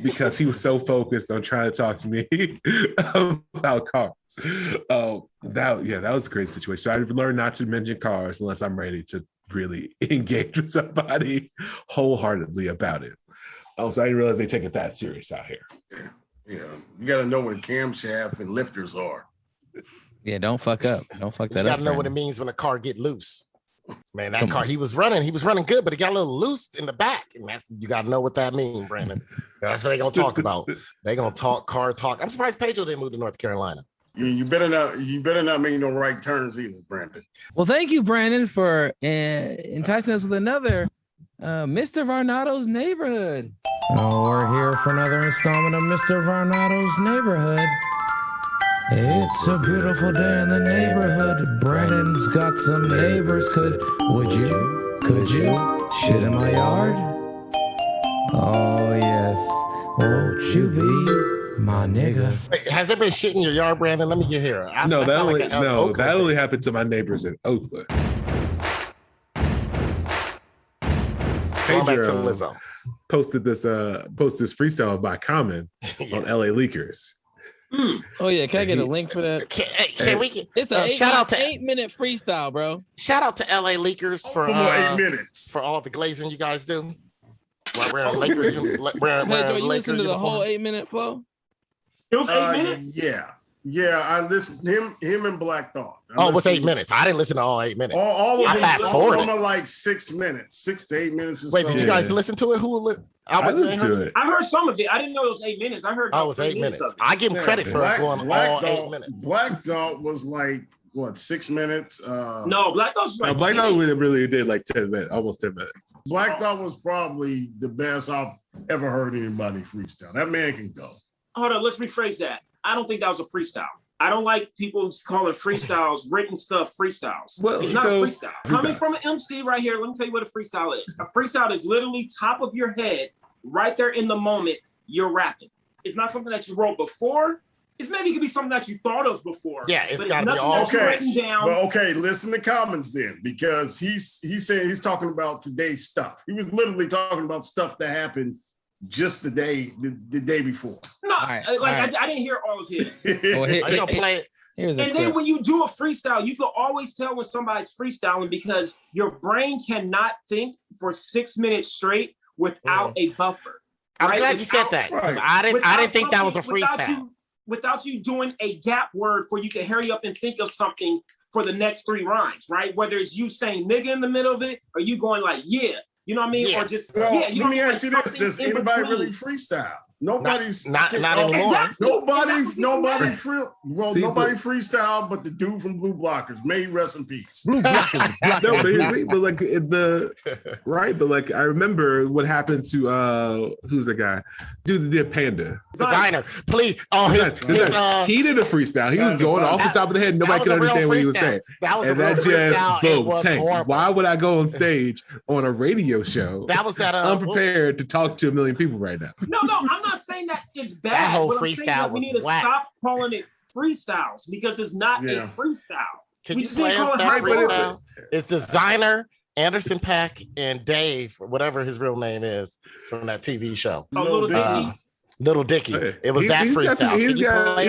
because he was so focused on trying to talk to me about cars. That was a great situation. So I learned not to mention cars unless I'm ready to really engage with somebody wholeheartedly about it. So I didn't realize they take it that serious out here. Yeah, you got to know what camshaft and lifters are. Yeah, don't fuck up. Don't fuck that up. You got to know what it means when a car get loose. Man, that car, he was running good, but it got a little loose in the back. And you got to know what that means, Brandon. That's what they're going to talk about. They're going to talk car talk. I'm surprised Pedro didn't move to North Carolina. You better not make no right turns either, Brandon. Well, thank you, Brandon, for enticing us with another Mr. Varnado's Neighborhood. Oh, we're here for another installment of Mr. Varnado's Neighborhood. It's a beautiful day in the neighborhood. Brandon's got some neighbors. Could you shit in my yard? Oh, yes. Won't you be my nigga? Wait, has there been shit in your yard, Brandon? Let me get here. That only happened to my neighbors in Oakland. Pedro posted this freestyle by Common on LA Leakers. Oh yeah, can I get a link for that? Can we get? It's a shout out to 8-minute freestyle, bro. Shout out to LA Leakers for 8 minutes for all the glazing you guys do. While wearing Laker, Pedro, you listen to the whole 8-minute flow? It was 8 minutes. Yeah. I listened him and Black Thought. It was 8 minutes. I didn't listen to all 8 minutes. All of them. Fast forward. Are like 6 minutes, 6 to 8 minutes. Wait, did you guys listen to it? I listened to it. I heard some of it. I didn't know it was 8 minutes. I heard. It was 8 minutes. I give him credit for going all 8 minutes. Black Thought was like what, 6 minutes? No, Black Thought was like Black Thought really did like 10 minutes, almost 10 minutes. Black Thought was probably the best I've ever heard anybody freestyle. That man can go. Hold on, let's rephrase that. I don't think that was a freestyle. I don't like people calling freestyles, written stuff, freestyles. Well, it's not a freestyle. Coming from an MC right here, let me tell you what a freestyle is. A freestyle is literally top of your head, right there in the moment you're rapping. It's not something that you wrote before. It's maybe it could be something that you thought of before. Yeah, it's got to be all written down. Well, okay, listen to comments then, because he's saying he's talking about today's stuff. He was literally talking about stuff that happened just the day before. No, I didn't hear all of his. Play it. Then when you do a freestyle, you can always tell when somebody's freestyling because your brain cannot think for 6 minutes straight without a buffer. I'm glad you said that. Right. I didn't think that was a freestyle. Without you doing a gap word for you to hurry up and think of something for the next 3 rhymes, right? Whether it's you saying nigga in the middle of it or you going like, yeah. You know what I mean? Yeah. Or just let me ask you this: does anybody really freestyle? Nobody's not anymore. Exactly. Nobody freestyle, but the dude from Blue Blockers. May he rest in peace. Blue Blockers. But like I remember what happened to who's the guy? Dude that did Panda. Desiigner. Please. He did a freestyle. He was going off the top of the head. Nobody could understand what he was saying. That just boom, tank. Why would I go on stage on a radio show? That was that unprepared to talk to 1 million people right now. No, I'm not saying that it's bad. That whole freestyle was we need to stop calling it freestyles because it's not a freestyle. Can you play us that freestyle? It's Desiigner Anderson .Paak and Dave, whatever his real name is, from that TV show. Little Dicky. Little Dicky. It was that freestyle.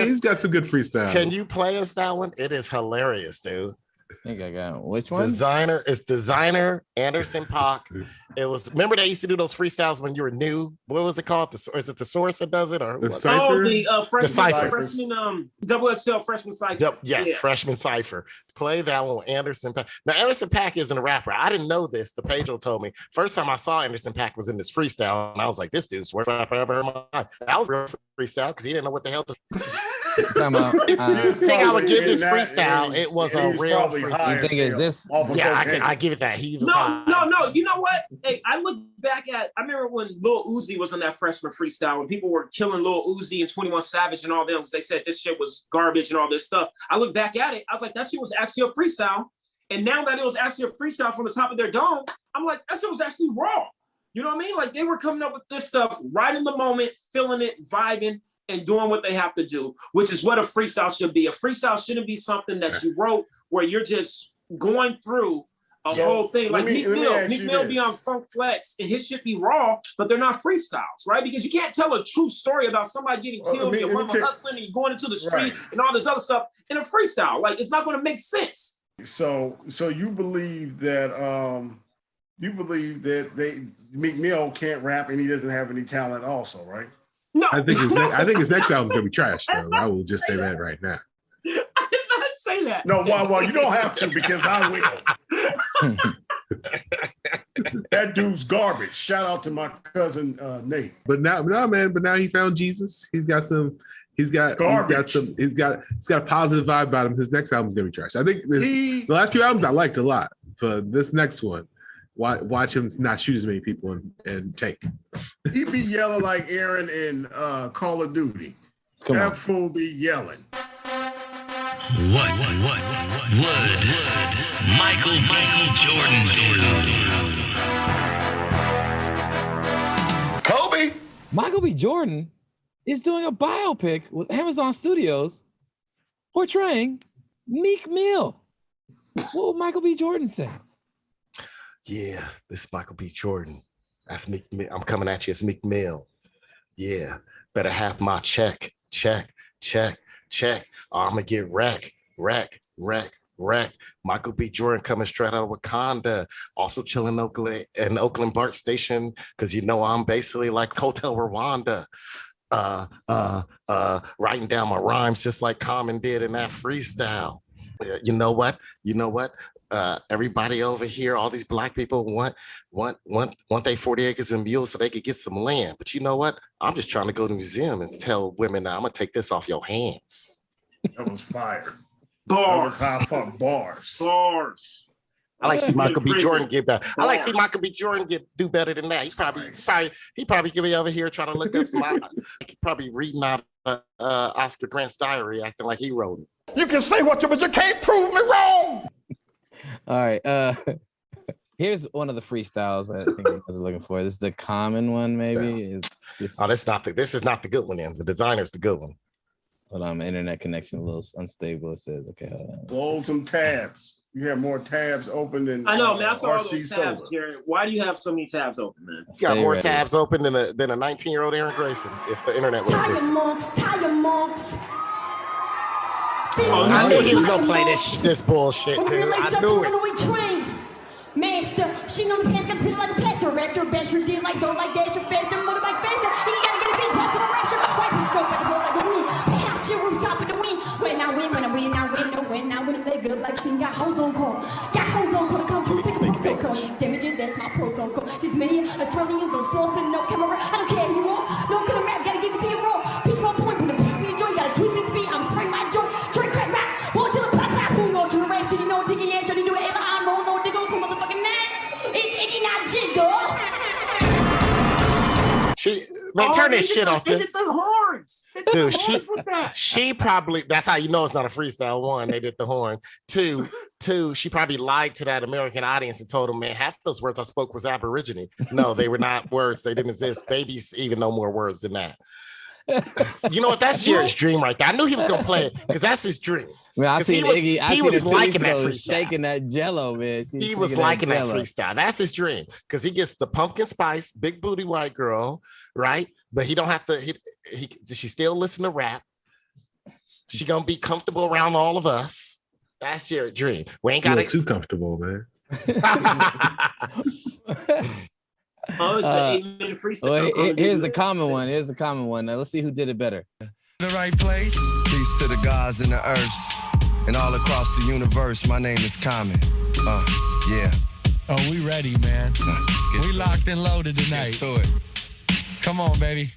He's got some good freestyle. Can you play us that one? It is hilarious, dude. I think I got which one? Desiigner, Anderson .Paak. It was, remember they used to do those freestyles when you were new? What was it called? Is it the Source that does it? Or the Cypher? freshman double XL freshman Cypher. Yes, freshman Cypher. Play that one with Anderson .Paak. Now, Anderson .Paak isn't a rapper. I didn't know this. The Pedro told me. First time I saw Anderson .Paak was in this freestyle, and I was like, this dude's the worst rapper I ever heard in my life. That was a real freestyle because he didn't know what the hell to I think I would give this freestyle. It was a real freestyle. You think it's this? Yeah, I give it that. He was no. You know what? Hey, I look back at. I remember when Lil Uzi was on that freshman freestyle when people were killing Lil Uzi and 21 Savage and all them because they said this shit was garbage and all this stuff. I look back at it. I was like, that shit was actually a freestyle. And now that it was actually a freestyle from the top of their dome, I'm like, that shit was actually raw. You know what I mean? Like they were coming up with this stuff right in the moment, feeling it, vibing, and doing what they have to do, which is what a freestyle should be. A freestyle shouldn't be something that you wrote where you're just going through a whole thing. Like Meek Mill be on Funk Flex and his shit be raw, but they're not freestyles, right? Because you can't tell a true story about somebody getting killed, your mama hustling, and you're going into the street and all this other stuff in a freestyle. Like it's not going to make sense. So you believe that Meek Mill can't rap and he doesn't have any talent also, right? No, I think his next album's gonna be trash. Though I will just say that right now. I did not say that. No, well, you don't have to because I will. That dude's garbage. Shout out to my cousin Nate. But now he found Jesus. He's got a positive vibe about him. His next album's gonna be trash. I think the last few albums I liked a lot. For this next one, watch him not shoot as many people and take. He be yelling like Aaron in Call of Duty. That fool be yelling. What would Michael B. Jordan do? Kobe. Michael B. Jordan is doing a biopic with Amazon Studios portraying Meek Mill. What would Michael B. Jordan say? Yeah, this is Michael B. Jordan. That's Meek Mill. I'm coming at you as Meek Mill. Yeah, better have my check. I'm gonna get wreck. Michael B. Jordan coming straight out of Wakanda. Also chilling in Oakland BART station because I'm basically like Hotel Rwanda. Writing down my rhymes just like Common did in that freestyle. You know what? Everybody over here, all these black people want they 40 acres and mules so they could get some land. But you know what? I'm just trying to go to the museum and tell women now I'm gonna take this off your hands. That was fire. Bars. That was high fuck bars. Bars. I like to see Michael B. Jordan get better. I like to see Michael B. Jordan do better than that. He probably could be over here trying to look up some. He probably reading out Oscar Grant's diary, acting like he wrote it. You can say what but you can't prove me wrong. All right. Here's one of the freestyles I think you guys are looking for. This is the common one, maybe. This is not the good one. The Designer's the good one. Hold on, my internet connection a little unstable. It says, okay, hold on. Blow some tabs. You have more tabs open than I know, man. I saw all RC those tabs, Solar. Gary. Why do you have so many tabs open, man? You got more tabs open than a 19-year-old Aaron Grayson. If the internet was this. I knew he was gonna play this bullshit, dude. I knew it. Master, she know the pants got spit like a plaster. Rector, bench, did like go like dash, faster, motorbike faster. He gotta get a bitch past the rapture. White bitch go back and blow like the wind. Perhaps your rooftop of the wind. When I win, they good like she got hoes on call. Got hoes on call to come through, take a protocol. These damages, that's my protocol. These many Australians on source and no camera. I don't care who you are. No killer rap, gotta give it to you raw. Bitch, 1 point, when the pass me the joint, gotta twist his beat. I'm spraying my joint. Drink crack back. Wall to the pop, who go to the rap city, no digging, yeah, should he do it? I'm no diggle from motherfucking neck. It's Iggy, not Jiggle. Turn this shit off. They did the horns. Dude, she probably, that's how you know it's not a freestyle. 1, they did the horn. 2, she probably lied to that American audience and told them, man, half those words I spoke was Aborigine. No, they were not words. They didn't exist. Babies even know more words than that. You know what? That's Jared's dream right there. I knew he was gonna play it because that's his dream. Man, I seen Iggy. He was liking that freestyle. Shaking that Jello, man. He was liking that freestyle. That's his dream because he gets the pumpkin spice, big booty white girl, right? But he don't have to. She still listen to rap. She gonna be comfortable around all of us. That's Jared's dream. We ain't got it too comfortable, man. Oh, it's the 8-minute freestyle. Well, here's the common one. Now, let's see who did it better. The right place. Peace to the gods and the earths and all across the universe. My name is Common. Yeah. Oh, we ready, man. We locked and loaded tonight. To it. Come on, baby.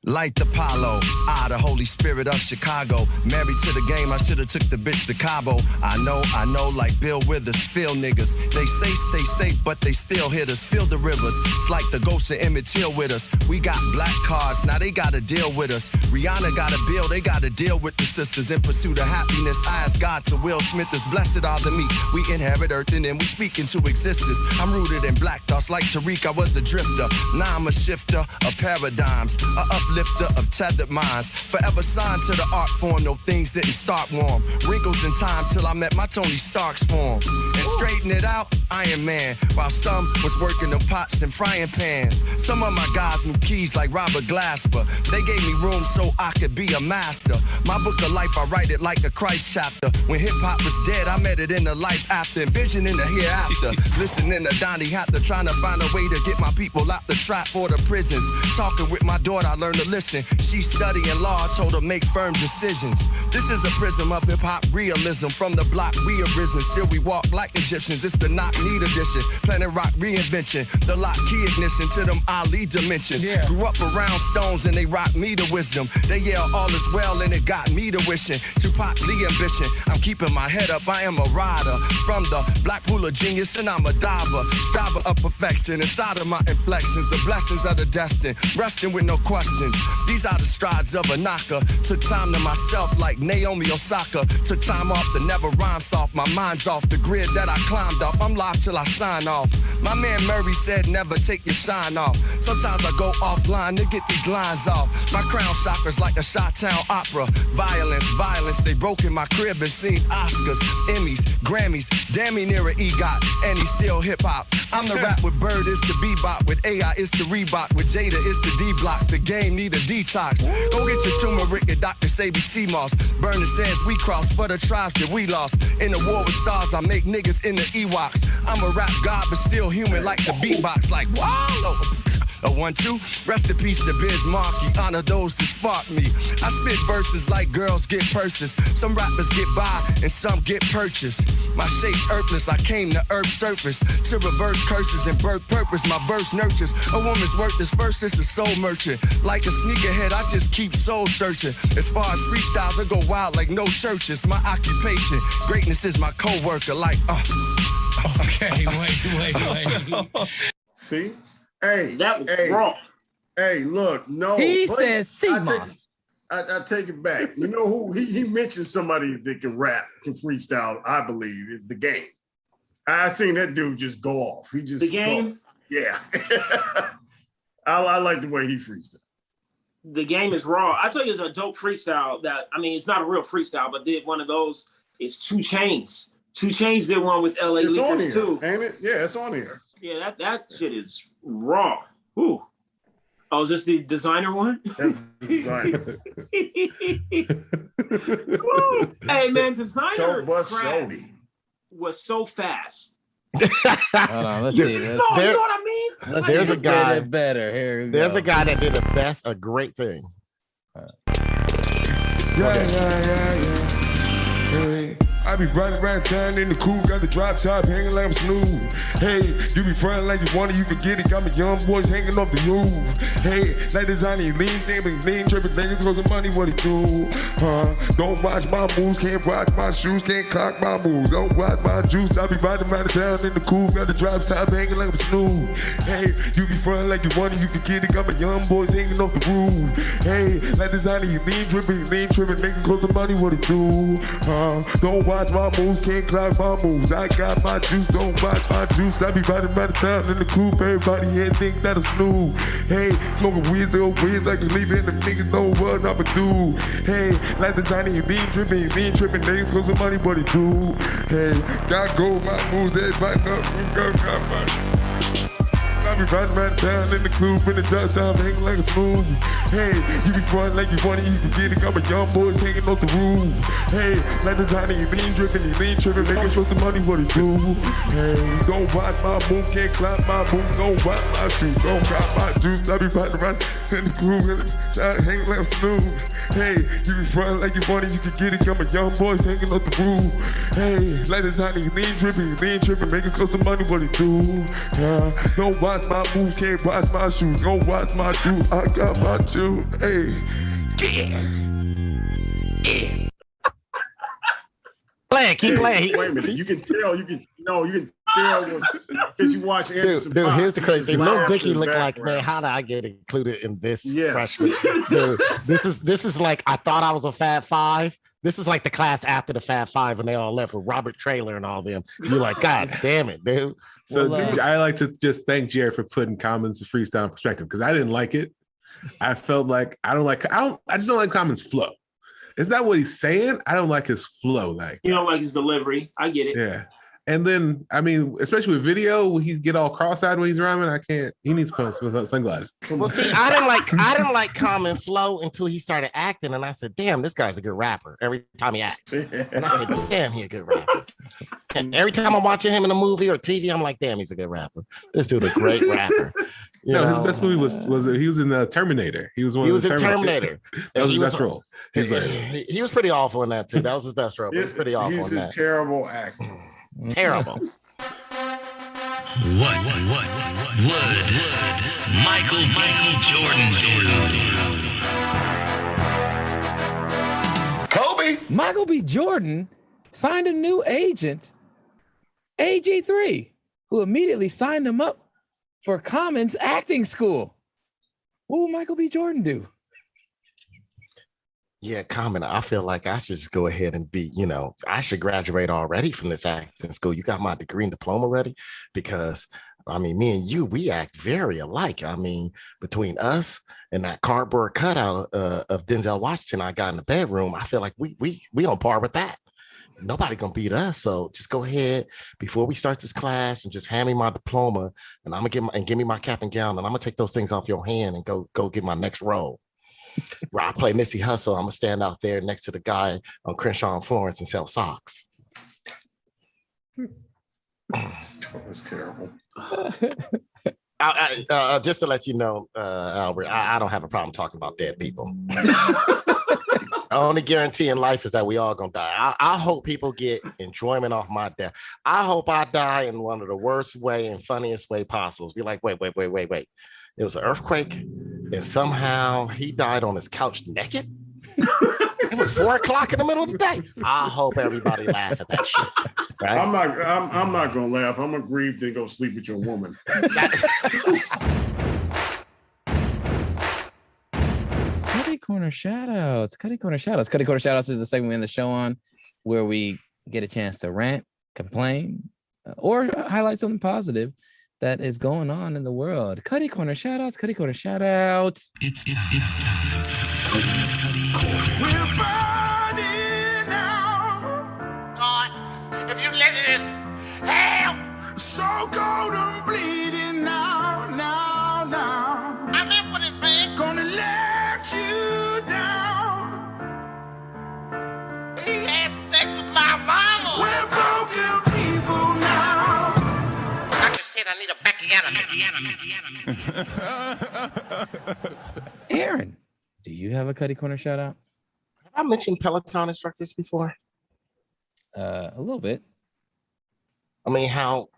Light the Apollo, the Holy Spirit of Chicago. Married to the game, I should've took the bitch to Cabo. I know, like Bill Withers, feel niggas. They say stay safe, but they still hit us. Feel the rivers, it's like the ghosts of Emmett Till with us. We got black cards, now they gotta deal with us. Rihanna got a bill, they gotta deal with the sisters. In pursuit of happiness, I ask God to Will Smith is blessed are the meek. We inherit earth and then we speak into existence. I'm rooted in black thoughts like Tariq, I was a drifter. Now I'm a shifter of paradigms, a uplifter of tethered minds. Forever signed to the art form, no things didn't start warm. Wrinkles in time till I met my Tony Stark's form. And straighten it out, Iron Man. While some was working them pots and frying pans. Some of my guys knew keys like Robert Glasper. They gave me room so I could be a master. My book of life, I write it like a Christ chapter. When hip-hop was dead, I met it in the life after. Envisioning the hereafter. Listening to Donnie Hathaway, trying to find a way to get my people out the trap or the prisons. Talking with my daughter, I learned to listen. She studying law, I told her make firm decisions. This is a prism of hip-hop realism. From the block we arisen, still we walk like Egyptians. It's the knock need edition, Planet Rock reinvention. The lock key ignition to them Ali dimensions. Grew up around stones and they rock me to wisdom. They yell all is well and it got me to wishing. Tupac the ambition, I'm keeping my head up, I am a rider. From the black pool of genius and I'm a diver. Striver of perfection inside of my inflections. The blessings of the destined, resting with no questions. These are the strides of a knocker. Took time to myself like Naomi Osaka. Took time off to never rhyme soft. My mind's off the grid that I climbed off. I'm live till I sign off. My man Murray said never take your shine off. Sometimes I go offline to get these lines off. My crown chakras like a Chi-Town opera. Violence, they broke in my crib and seen Oscars, Emmys, Grammys. Damn me near an EGOT, and he's still hip-hop. I'm the rap with Bird is to bebop, with AI is to Reebok, with Jada is to D-Block. The game need a detox. Go get your turmeric and Dr. Sabi Seamoss. Burning sands we crossed for the tribes that we lost. In the war with stars, I make niggas in the Ewoks. I'm a rap god, but still human like the beatbox. Like, wow! A 1-2, rest in peace to Biz Markie. Honor those who spark me. I spit verses like girls get purses. Some rappers get by and some get purchased. My shape's earthless, I came to earth's surface to reverse curses and birth purpose. My verse nurtures a woman's worth is first, it's a soul merchant. Like a sneakerhead, I just keep soul searching. As far as freestyles, I go wild like no churches. My occupation, greatness is my co-worker. Like, Okay, wait. See? Hey, that was wrong. Hey, look, no. He said CMOS. I take it back. You know who? He mentioned somebody that can rap, can freestyle, I believe, is The Game. I seen that dude just go off. He just The Game? Yeah. I like the way he freestyle. The Game is raw. I tell you, it's a dope freestyle that, I mean, it's not a real freestyle, but did one of those. It's 2 Chainz. 2 Chainz did one with LA Lakers too. Ain't it? Yeah, it's on here. Yeah, that shit is raw. Ooh. Oh, is this the Desiigner one? That's Desiigner. Hey man, Desiigner was so fast. Hold on, let's see. You know what I mean? There's a guy better. Here there's a guy that did a great thing. Yeah. Hey, I be riding around town in the coupe, got the drop top hanging like I'm Snoop. Hey, you be frontin' like you want it, you can get it. Got me young boys hanging off the roof. Hey, like Desiigner, lean tripping niggas for some money, what he do? Don't watch my moves, can't watch my shoes, can't clock my moves. Don't watch my juice, I be riding around town in the coupe, got the drop top hanging like I'm Snoop. Hey, you be frontin' like you want it, you can get it. Got my young boys hanging off the roof. Hey, like Desiigner, lean tripping niggas for some money, what he do? Don't watch watch my moves, can't clock my moves. I got my juice, don't watch my juice. I be riding by the town in the coupe, everybody here think that a snooze. Hey, smoking weed, still weeds like you leaving the niggas know what I'm a do. Hey, like Desiigner, you be tripping, niggas cause the money, but it do. Hey, got gold, my moves, everybody got my. I be riding around town in the coupe, in the drop top, hanging like a smooth. Hey, you be frontin' like you funny, you can get it. I'm a young boys hanging off the roof. Hey, like Desiigner, you lean tripping, niggas show some money, what it do. Hey, don't watch my move, can't clap my move, don't watch my shoes, don't got my juice. I be riding around in the coupe, in the drop, hanging like a smooth. Hey, you be frontin' like you funny, you can get it. I'm a young boys hanging off the roof. Hey, like Desiigner, you lean tripping, niggas show some money, what it do. Yeah, don't watch my moves, can't watch my shoes, don't watch my shoes, I got my shoes, hey, yeah. Play it, keep playing. Wait a minute, you can tell because you watch Anderson. Dude, here's the crazy thing. Lil Dicky look like, background. man, how did I get included in this Yes. freshman? Dude, this is like, I thought I was a Fab Five. This is like the class after the Fab Five and they all left with Robert Traylor and all them. You're like, God damn it, dude. So I like to just thank Jared for putting Common's freestyle in perspective because I didn't like it. I felt like I just don't like Common's flow. It's not what he's saying. I don't like his flow. Like You don't like his delivery. I get it. yeah. And then, I mean, especially with video, when he get all cross-eyed when he's rhyming, I can't. He needs to put on sunglasses. Well, see, I didn't like Common flow until he started acting, and I said, "Damn, this guy's a good rapper." Every time he acts, and I said, "Damn, he a good rapper." And every time I'm watching him in a movie or TV, I'm like, "Damn, he's a good rapper." This dude a great rapper. His best movie was he was in the Terminator. He was in Terminator. That was his best role. He was pretty awful in that too. That was his best role. But he's pretty awful He's in a that. terrible actor. Terrible. What would Michael B. Jordan do? Kobe. Michael B. Jordan signed a new agent, AG3, who immediately signed him up for Common's acting school. What will Michael B. Jordan do? Yeah, Common, I feel like I should just go ahead and be, I should graduate already from this acting school. You got my degree and diploma ready? Because, I mean, me and you, we act very alike. I mean, between us and that cardboard cutout of Denzel Washington I got in the bedroom, I feel like we on par with that. Nobody gonna beat us. So just go ahead before we start this class and just hand me my diploma, and I'm gonna give me my cap and gown, and I'm gonna take those things off your hand and go get my next role. Where I play Missy Hustle, I'm gonna stand out there next to the guy on Crenshaw and Florence and sell socks. It's terrible. Just to let you know, Albert, I don't have a problem talking about dead people. The only guarantee in life is that we all gonna die. I hope people get enjoyment off my death. I hope I die in one of the worst way and funniest way possible. Be like, wait. It was an earthquake, and somehow he died on his couch naked. It was 4 o'clock in the middle of the day. I hope everybody laugh at that shit. Right? I'm not gonna laugh. I'm gonna grieve then go sleep with your woman. Cutty Corner Shoutouts. Cutty Corner Shoutouts. Cutty Corner Shoutouts is the segment we end the show on where we get a chance to rant, complain, or highlight something positive that is going on in the world. Cutty Corner Shoutouts. Cutty Corner Shoutouts. It's time. We're burning now. God, if you let it in, hell, so cold and bleeding now. I'm in for this, man. Gonna let you down. He had sex with my mama. We're broken people now. Doctor said I need a back. Aaron, do you have a Cutty Corner shout out? Have I mentioned Peloton instructors before? A little bit. I mean, how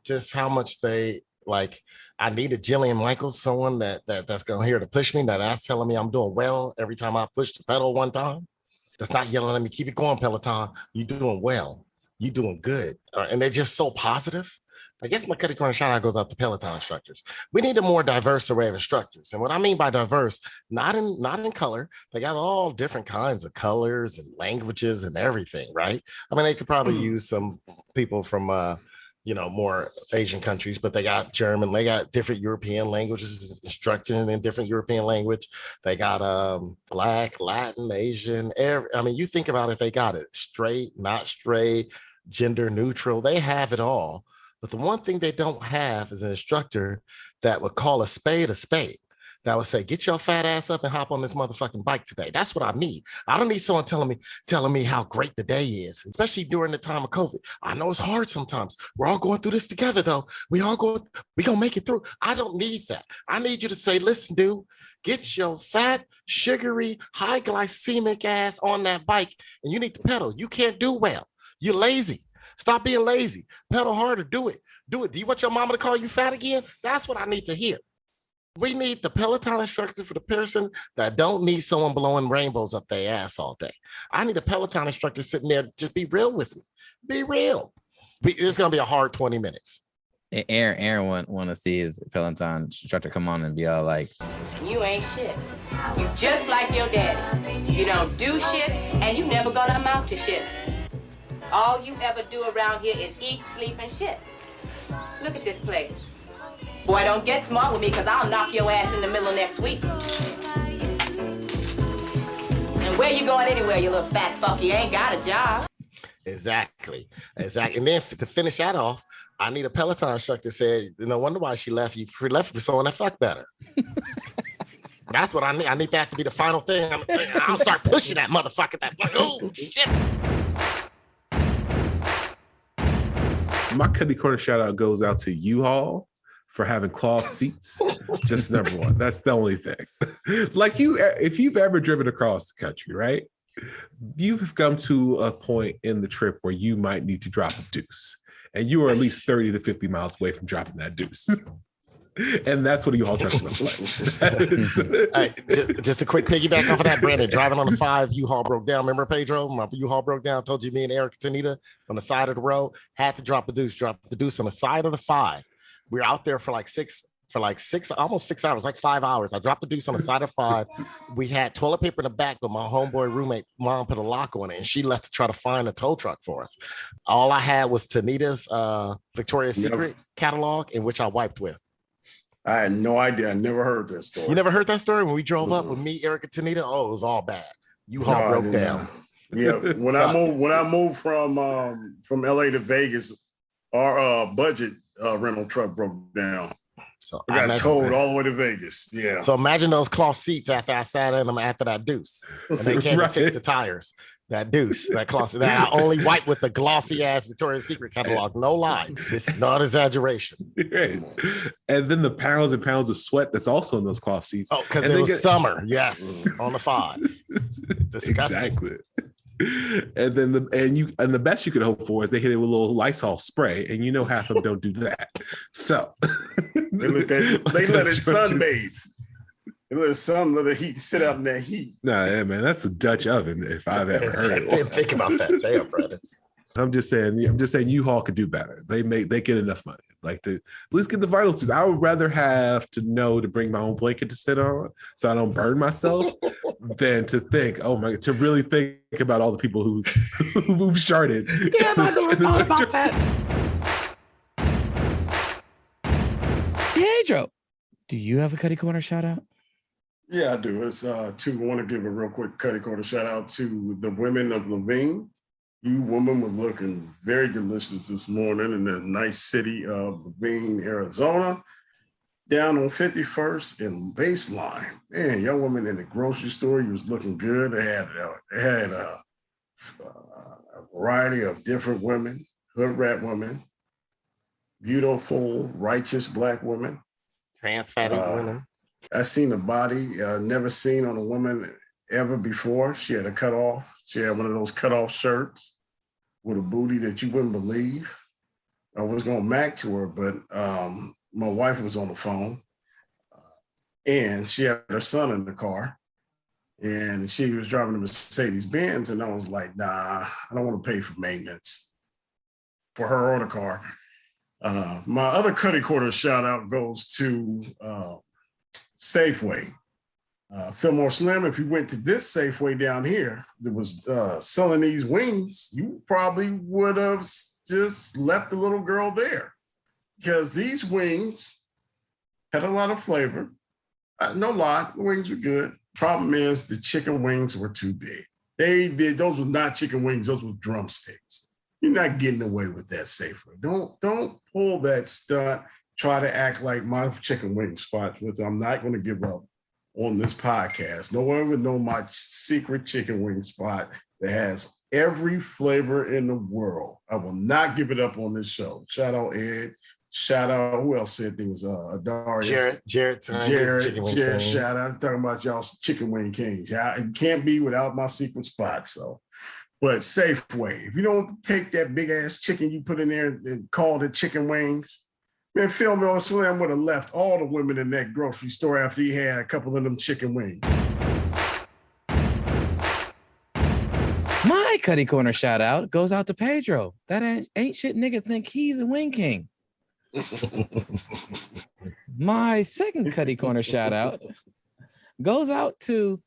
much they like. I need a Jillian Michaels, someone that's going here to push me. That's telling me I'm doing well every time I push the pedal one time. That's not yelling at me. Keep it going, Peloton. You're doing well. You're doing good. And they're just so positive. I guess my cutty corner shout out goes out to Peloton instructors. We need a more diverse array of instructors. And what I mean by diverse, not in color. They got all different kinds of colors and languages and everything, right? I mean, they could probably use some people from more Asian countries, but they got German, they got different European languages instruction in different European language. They got Black, Latin, Asian, you think about it, they got it straight, not straight, gender neutral, they have it all. But the one thing they don't have is an instructor that would call a spade, that would say, get your fat ass up and hop on this motherfucking bike today. That's what I need. I don't need someone telling me how great the day is, especially during the time of COVID. I know it's hard sometimes. We're all going through this together, though. We gonna make it through. I don't need that. I need you to say, listen, dude, get your fat, sugary, high glycemic ass on that bike, and you need to pedal. You can't do well. You're lazy. Stop being lazy. Pedal harder. Do it. Do you want your mama to call you fat again? That's what I need to hear. We need the Peloton instructor for the person that don't need someone blowing rainbows up their ass all day. I need a Peloton instructor sitting there. Just be real with me. Be real. It's going to be a hard 20 minutes. Aaron want to see his Peloton instructor come on and be all like, you ain't shit. You just like your daddy. You don't do shit, and you never gonna amount to shit. All you ever do around here is eat, sleep, and shit. Look at this place. Boy, don't get smart with me, because I'll knock your ass in the middle of next week. And where you going anywhere, you little fat fuck? You ain't got a job. Exactly. And then to finish that off, I need a Peloton instructor said, no wonder why she left you. She left for someone that fuck better. That's what I need. I need that to be the final thing. I'll start pushing that motherfucker. Oh, shit. My cutty corner shout out goes out to U-Haul for having cloth seats. Just number one. That's the only thing. If you've ever driven across the country, right? You've come to a point in the trip where you might need to drop a deuce. And you are at least 30 to 50 miles away from dropping that deuce. And that's what a U-Haul truck looks like. Just a quick piggyback off of that, Brandon. Driving on the 5, U-Haul broke down. Remember, Pedro? My U-Haul broke down. I told you, me and Eric Tanita on the side of the road had to drop the deuce. Drop the deuce on the side of the 5. We were out there for almost 6 hours, like 5 hours. I dropped the deuce on the side of 5. We had toilet paper in the back, but my homeboy roommate mom put a lock on it, and she left to try to find a tow truck for us. All I had was Tanita's Victoria's Secret catalog, in which I wiped with. I had no idea. I never heard that story. You never heard that story? When we drove up with me, Eric, and Tanita, it was all bad. U-Haul broke down. Yeah, when I moved from LA to Vegas, our budget rental truck broke down. So I got towed all the way to Vegas. Yeah. So imagine those cloth seats after I sat in them after that deuce, and they came to fix the tires. That deuce, that cloth that I only wipe with the glossy ass Victoria's Secret catalog. No lie, this is not exaggeration. Right. And then the pounds and pounds of sweat that's also in those cloth seats. Oh, because it was summer. Yes, on the 5. Disgusting. Exactly. And then the best you could hope for is they hit it with a little Lysol spray, and you know half of them don't do that. So they let it sunbathe. They let the heat sit out in that heat. Nah, yeah, man, that's a Dutch oven if I've ever heard it. I didn't think about that. Damn, brother. I'm just saying U-Haul could do better. They get enough money. Like to at least get the vital seats. I would rather have to know to bring my own blanket to sit on so I don't burn myself than to really think about all the people who've sharded. Damn, I never thought about that. Pedro, do you have a Cutty Corner shout out? Yeah, I do. It's I want to give a real quick Cutty Corner shout out to the women of Levine. You women were looking very delicious this morning in the nice city of Levine, Arizona, down on 51st and Baseline. Man, young woman in the grocery store, you was looking good. They had a variety of different women, hood rat women, beautiful, righteous Black women. Trans fatty women. I seen a body never seen on a woman ever before. She had a cutoff. She had one of those cutoff shirts with a booty that you wouldn't believe. I was going to mac to her, but my wife was on the phone and she had her son in the car and she was driving a Mercedes-Benz, and I was like, nah, I don't want to pay for maintenance for her or the car. My other Cutty Corner shout out goes to Safeway. Fillmore Slim, if you went to this Safeway down here that was selling these wings, you probably would have just left the little girl there, because these wings had a lot of flavor. No lie, the wings were good. Problem is the chicken wings were too big. Those were not chicken wings, those were drumsticks. You're not getting away with that Safeway. Don't pull that stunt. Try to act like my chicken wing spots, which I'm not going to give up on this podcast. No one would know my secret chicken wing spot that has every flavor in the world. I will not give it up on this show. Shout out Ed. Shout out, who else said things? Darius. Jarrett, shout out. I'm talking about y'all chicken wing kings. It can't be without my secret spot. So, but Safeway, if you don't take that big ass chicken you put in there and call it chicken wings, man, Fillmore Slim would have left all the women in that grocery store after he had a couple of them chicken wings. My Cutty Corner shout out goes out to Pedro. That ain't shit nigga think he's the wing king. My second Cutty Corner shout out goes out to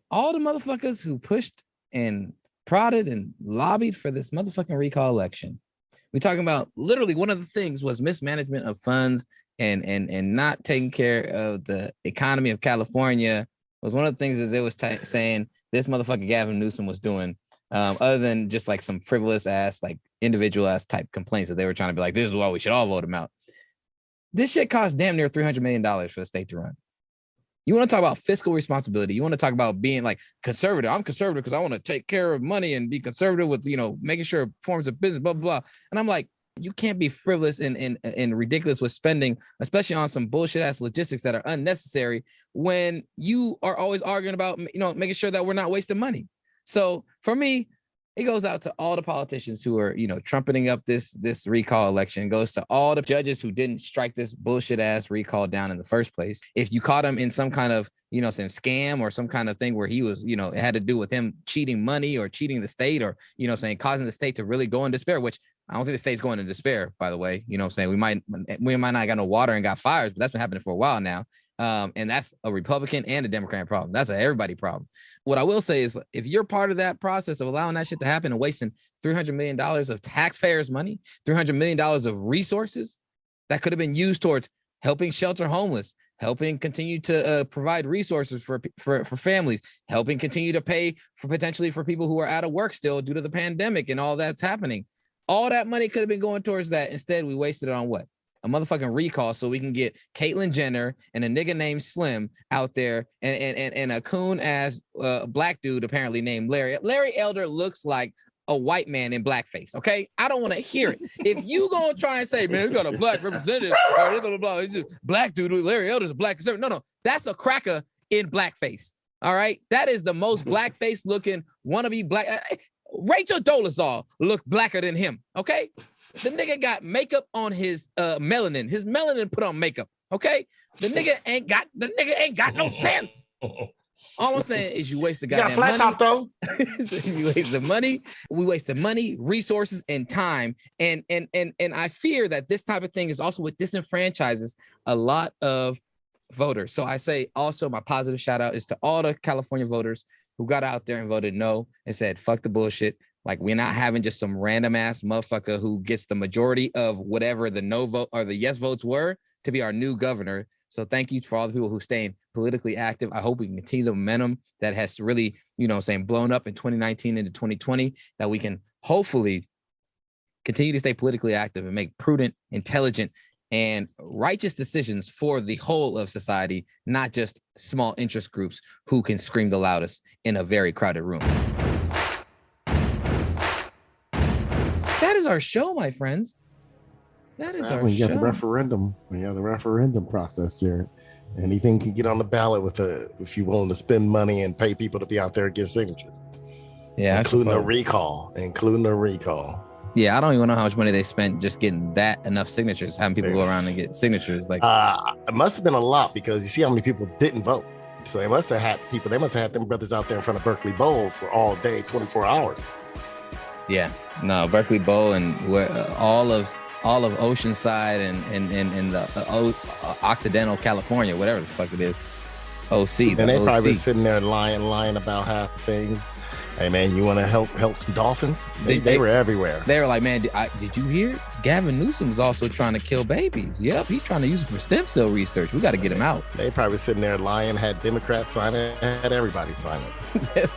all the motherfuckers who pushed and prodded and lobbied for this motherfucking recall election. We're talking about literally one of the things was mismanagement of funds and not taking care of the economy of California. Was one of the things that they was saying this motherfucker Gavin Newsom was doing, other than just like some frivolous ass, like individual ass type complaints that they were trying to be like, this is why we should all vote him out. This shit cost damn near $300 million for the state to run. You want to talk about fiscal responsibility. You want to talk about being like conservative. I'm conservative because I want to take care of money and be conservative with, making sure forms of business, blah, blah, blah. And I'm like, you can't be frivolous and ridiculous with spending, especially on some bullshit ass logistics that are unnecessary when you are always arguing about, making sure that we're not wasting money. So for me, it goes out to all the politicians who are, trumpeting up this recall election. It goes to all the judges who didn't strike this bullshit ass recall down in the first place. If you caught him in some kind of, some scam or some kind of thing where he was, it had to do with him cheating money or cheating the state or, causing the state to really go in despair, which I don't think the state's going in despair, by the way. We might not got no water and got fires, but that's been happening for a while now. And that's a Republican and a Democrat problem. That's an everybody problem. What I will say is if you're part of that process of allowing that shit to happen and wasting $300 million of taxpayers' money, $300 million of resources that could have been used towards helping shelter homeless, helping continue to provide resources for families, helping continue to pay potentially for people who are out of work still due to the pandemic and all that's happening. All that money could have been going towards that. Instead, we wasted it on what? A motherfucking recall so we can get Caitlyn Jenner and a nigga named Slim out there and a coon ass black dude apparently named Larry. Larry Elder looks like a white man in blackface, okay? I don't want to hear it. If you gonna try and say, man, we got a black representative, blah, blah, blah, blah, black dude, Larry Elder's a black conservative. No, that's a cracker in blackface, all right? That is the most blackface looking wannabe black. Rachel Dolezal looked blacker than him, okay? The nigga got makeup on his melanin. His melanin put on makeup, okay? The nigga ain't got no sense. All I'm saying is you waste the goddamn money. You got a flat top, though. You waste the money. We wasted money, resources, and time. And I fear that this type of thing is also what disenfranchises a lot of voters. So I say also my positive shout out is to all the California voters who got out there and voted no and said, fuck the bullshit. Like, we're not having just some random ass motherfucker who gets the majority of whatever the no vote or the yes votes were to be our new governor. So thank you for all the people who staying politically active. I hope we can continue the momentum that has really, blown up in 2019 into 2020, that we can hopefully continue to stay politically active and make prudent, intelligent, and righteous decisions for the whole of society, not just small interest groups who can scream the loudest in a very crowded room. That is our show, my friends. That is our show. You got the referendum. We have the referendum process, Jared. Anything can get on the ballot if you're willing to spend money and pay people to be out there and get signatures. Yeah, including a recall. Yeah, I don't even know how much money they spent just getting enough signatures, having people go around and get signatures. Like, it must have been a lot because you see how many people didn't vote. So they must have had people. They must have had them brothers out there in front of Berkeley Bowl for all day, 24 hours. Yeah, no, Berkeley Bowl and all of all of Oceanside and the Occidental California, whatever the fuck it is. OC. And they OC. probably sitting there lying about half the things. Hey man, you want to help some dolphins? They were everywhere. They were like, man, did you hear? Gavin Newsom's also trying to kill babies. Yep, he's trying to use it for stem cell research. We got to get him out. They probably sitting there lying, had Democrats sign it, had everybody sign it.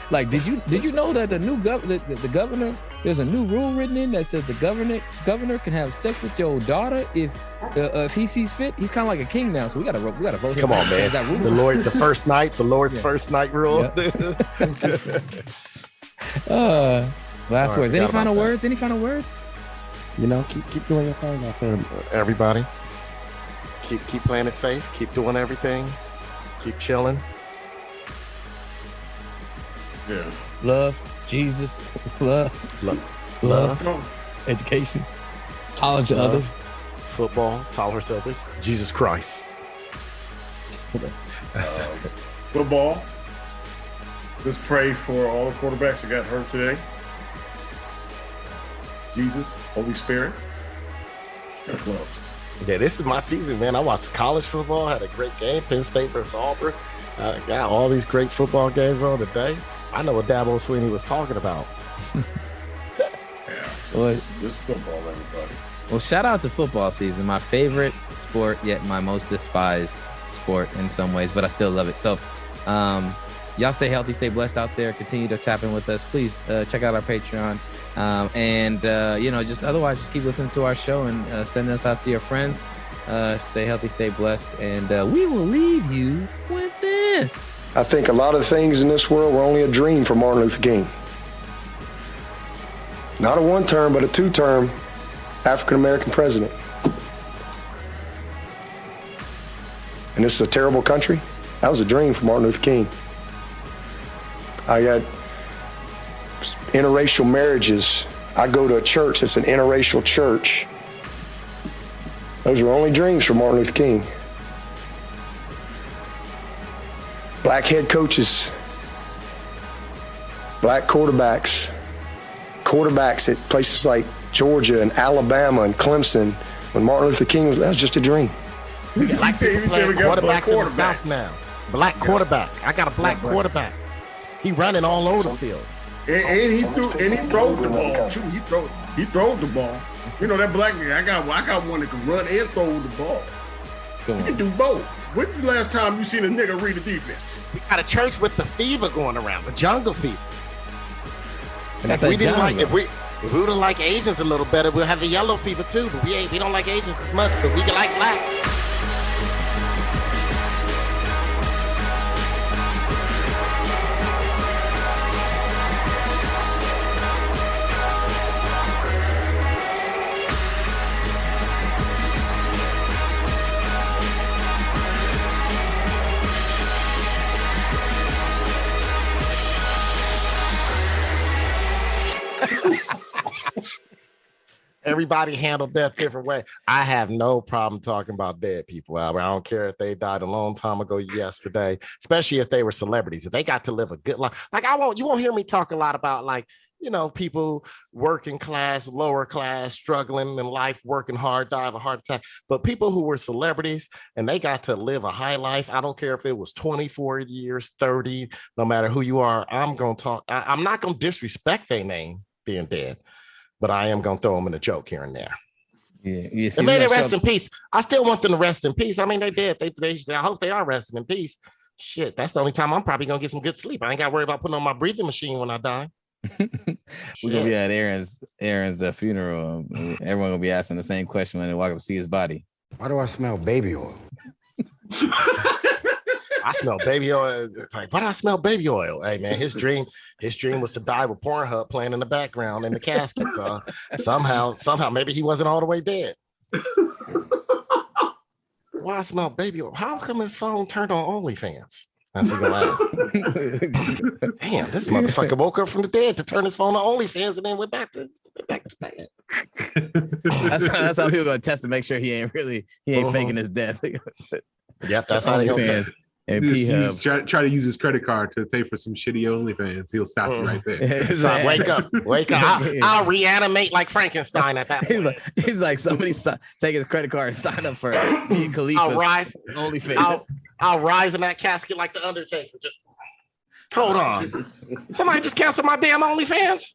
Like, did you know that the new the governor, there's a new rule written in that says the governor can have sex with your daughter if he sees fit. He's kind of like a king now, so we gotta vote. Come on, man. The Lord's first night rule. Last words. Any final words? Any final words? You know, keep doing your thing out there, everybody. Keep playing it safe. Keep doing everything. Keep chilling. Yeah. Love, Jesus, love, education, tolerance of others, football, tolerance of others, Jesus Christ. Football. Let's pray for all the quarterbacks that got hurt today. Jesus, Holy Spirit. They're closed. Yeah, this is my season, man. I watched college football, had a great game, Penn State versus Auburn. I got all these great football games on today. I know what Dabo Swinney was talking about. Just football, everybody. Well, shout out to football season, my favorite sport, yet my most despised sport in some ways, but I still love it. So, y'all stay healthy, stay blessed out there. Continue to tap in with us. Please check out our Patreon. Just otherwise, just keep listening to our show and send us out to your friends. Stay healthy, stay blessed, and we will leave you with this. I think a lot of things in this world were only a dream for Martin Luther King. Not a one-term, but a two-term African-American president. And this is a terrible country. That was a dream for Martin Luther King. I got interracial marriages. I go to a church that's an interracial church. Those were only dreams for Martin Luther King. Black head coaches, black quarterbacks at places like Georgia and Alabama and Clemson. When Martin Luther King that was just a dream. We got quarterbacks in the South now. Black quarterback. I got a black quarterback. He running all over the field. And he throws the ball too. He throws the ball. You know that black guy. I got one that can run and throw the ball. He can do both. When's the last time you seen a nigga read a defense? We got a church with the fever going around, the jungle fever. And if we would have liked Asians a little better, we'll have the yellow fever too. But we don't like Asians as much, but we can like black. Everybody handled death different way. I have no problem talking about dead people, Albert. I don't care if they died a long time ago yesterday, especially if they were celebrities. If they got to live a good life. Like you won't hear me talk a lot about people working class, lower class, struggling in life, working hard, die of a heart attack. But people who were celebrities and they got to live a high life. I don't care if it was 24 years, 30, no matter who you are. I'm going to talk. I'm not going to disrespect their name being dead. But I am going to throw them in a joke here and there. Yeah. And may they rest in peace. I still want them to rest in peace. I mean, they did. I hope they are resting in peace. Shit, that's the only time I'm probably going to get some good sleep. I ain't got to worry about putting on my breathing machine when I die. We're going to be at Aaron's funeral. Everyone going to be asking the same question when they walk up to see his body. Why do I smell baby oil? I smell baby oil. Like, why do I smell baby oil? Hey man, his dream was to die with Pornhub playing in the background in the casket. So somehow, maybe he wasn't all the way dead. Why I smell baby oil? How come his phone turned on OnlyFans? That's what gonna ask. Damn, this motherfucker woke up from the dead to turn his phone on OnlyFans and then went back to bed. That's how people gonna test to make sure he ain't faking his death. Yep, that's how they gonna test. And try to use his credit card to pay for some shitty OnlyFans. He'll stop you right there. So wake up. I'll reanimate like Frankenstein at that point. He's like, somebody take his credit card and sign up for me and Khalifa's OnlyFans. I'll rise in that casket like the Undertaker. Just hold on. Somebody just cancel my damn OnlyFans.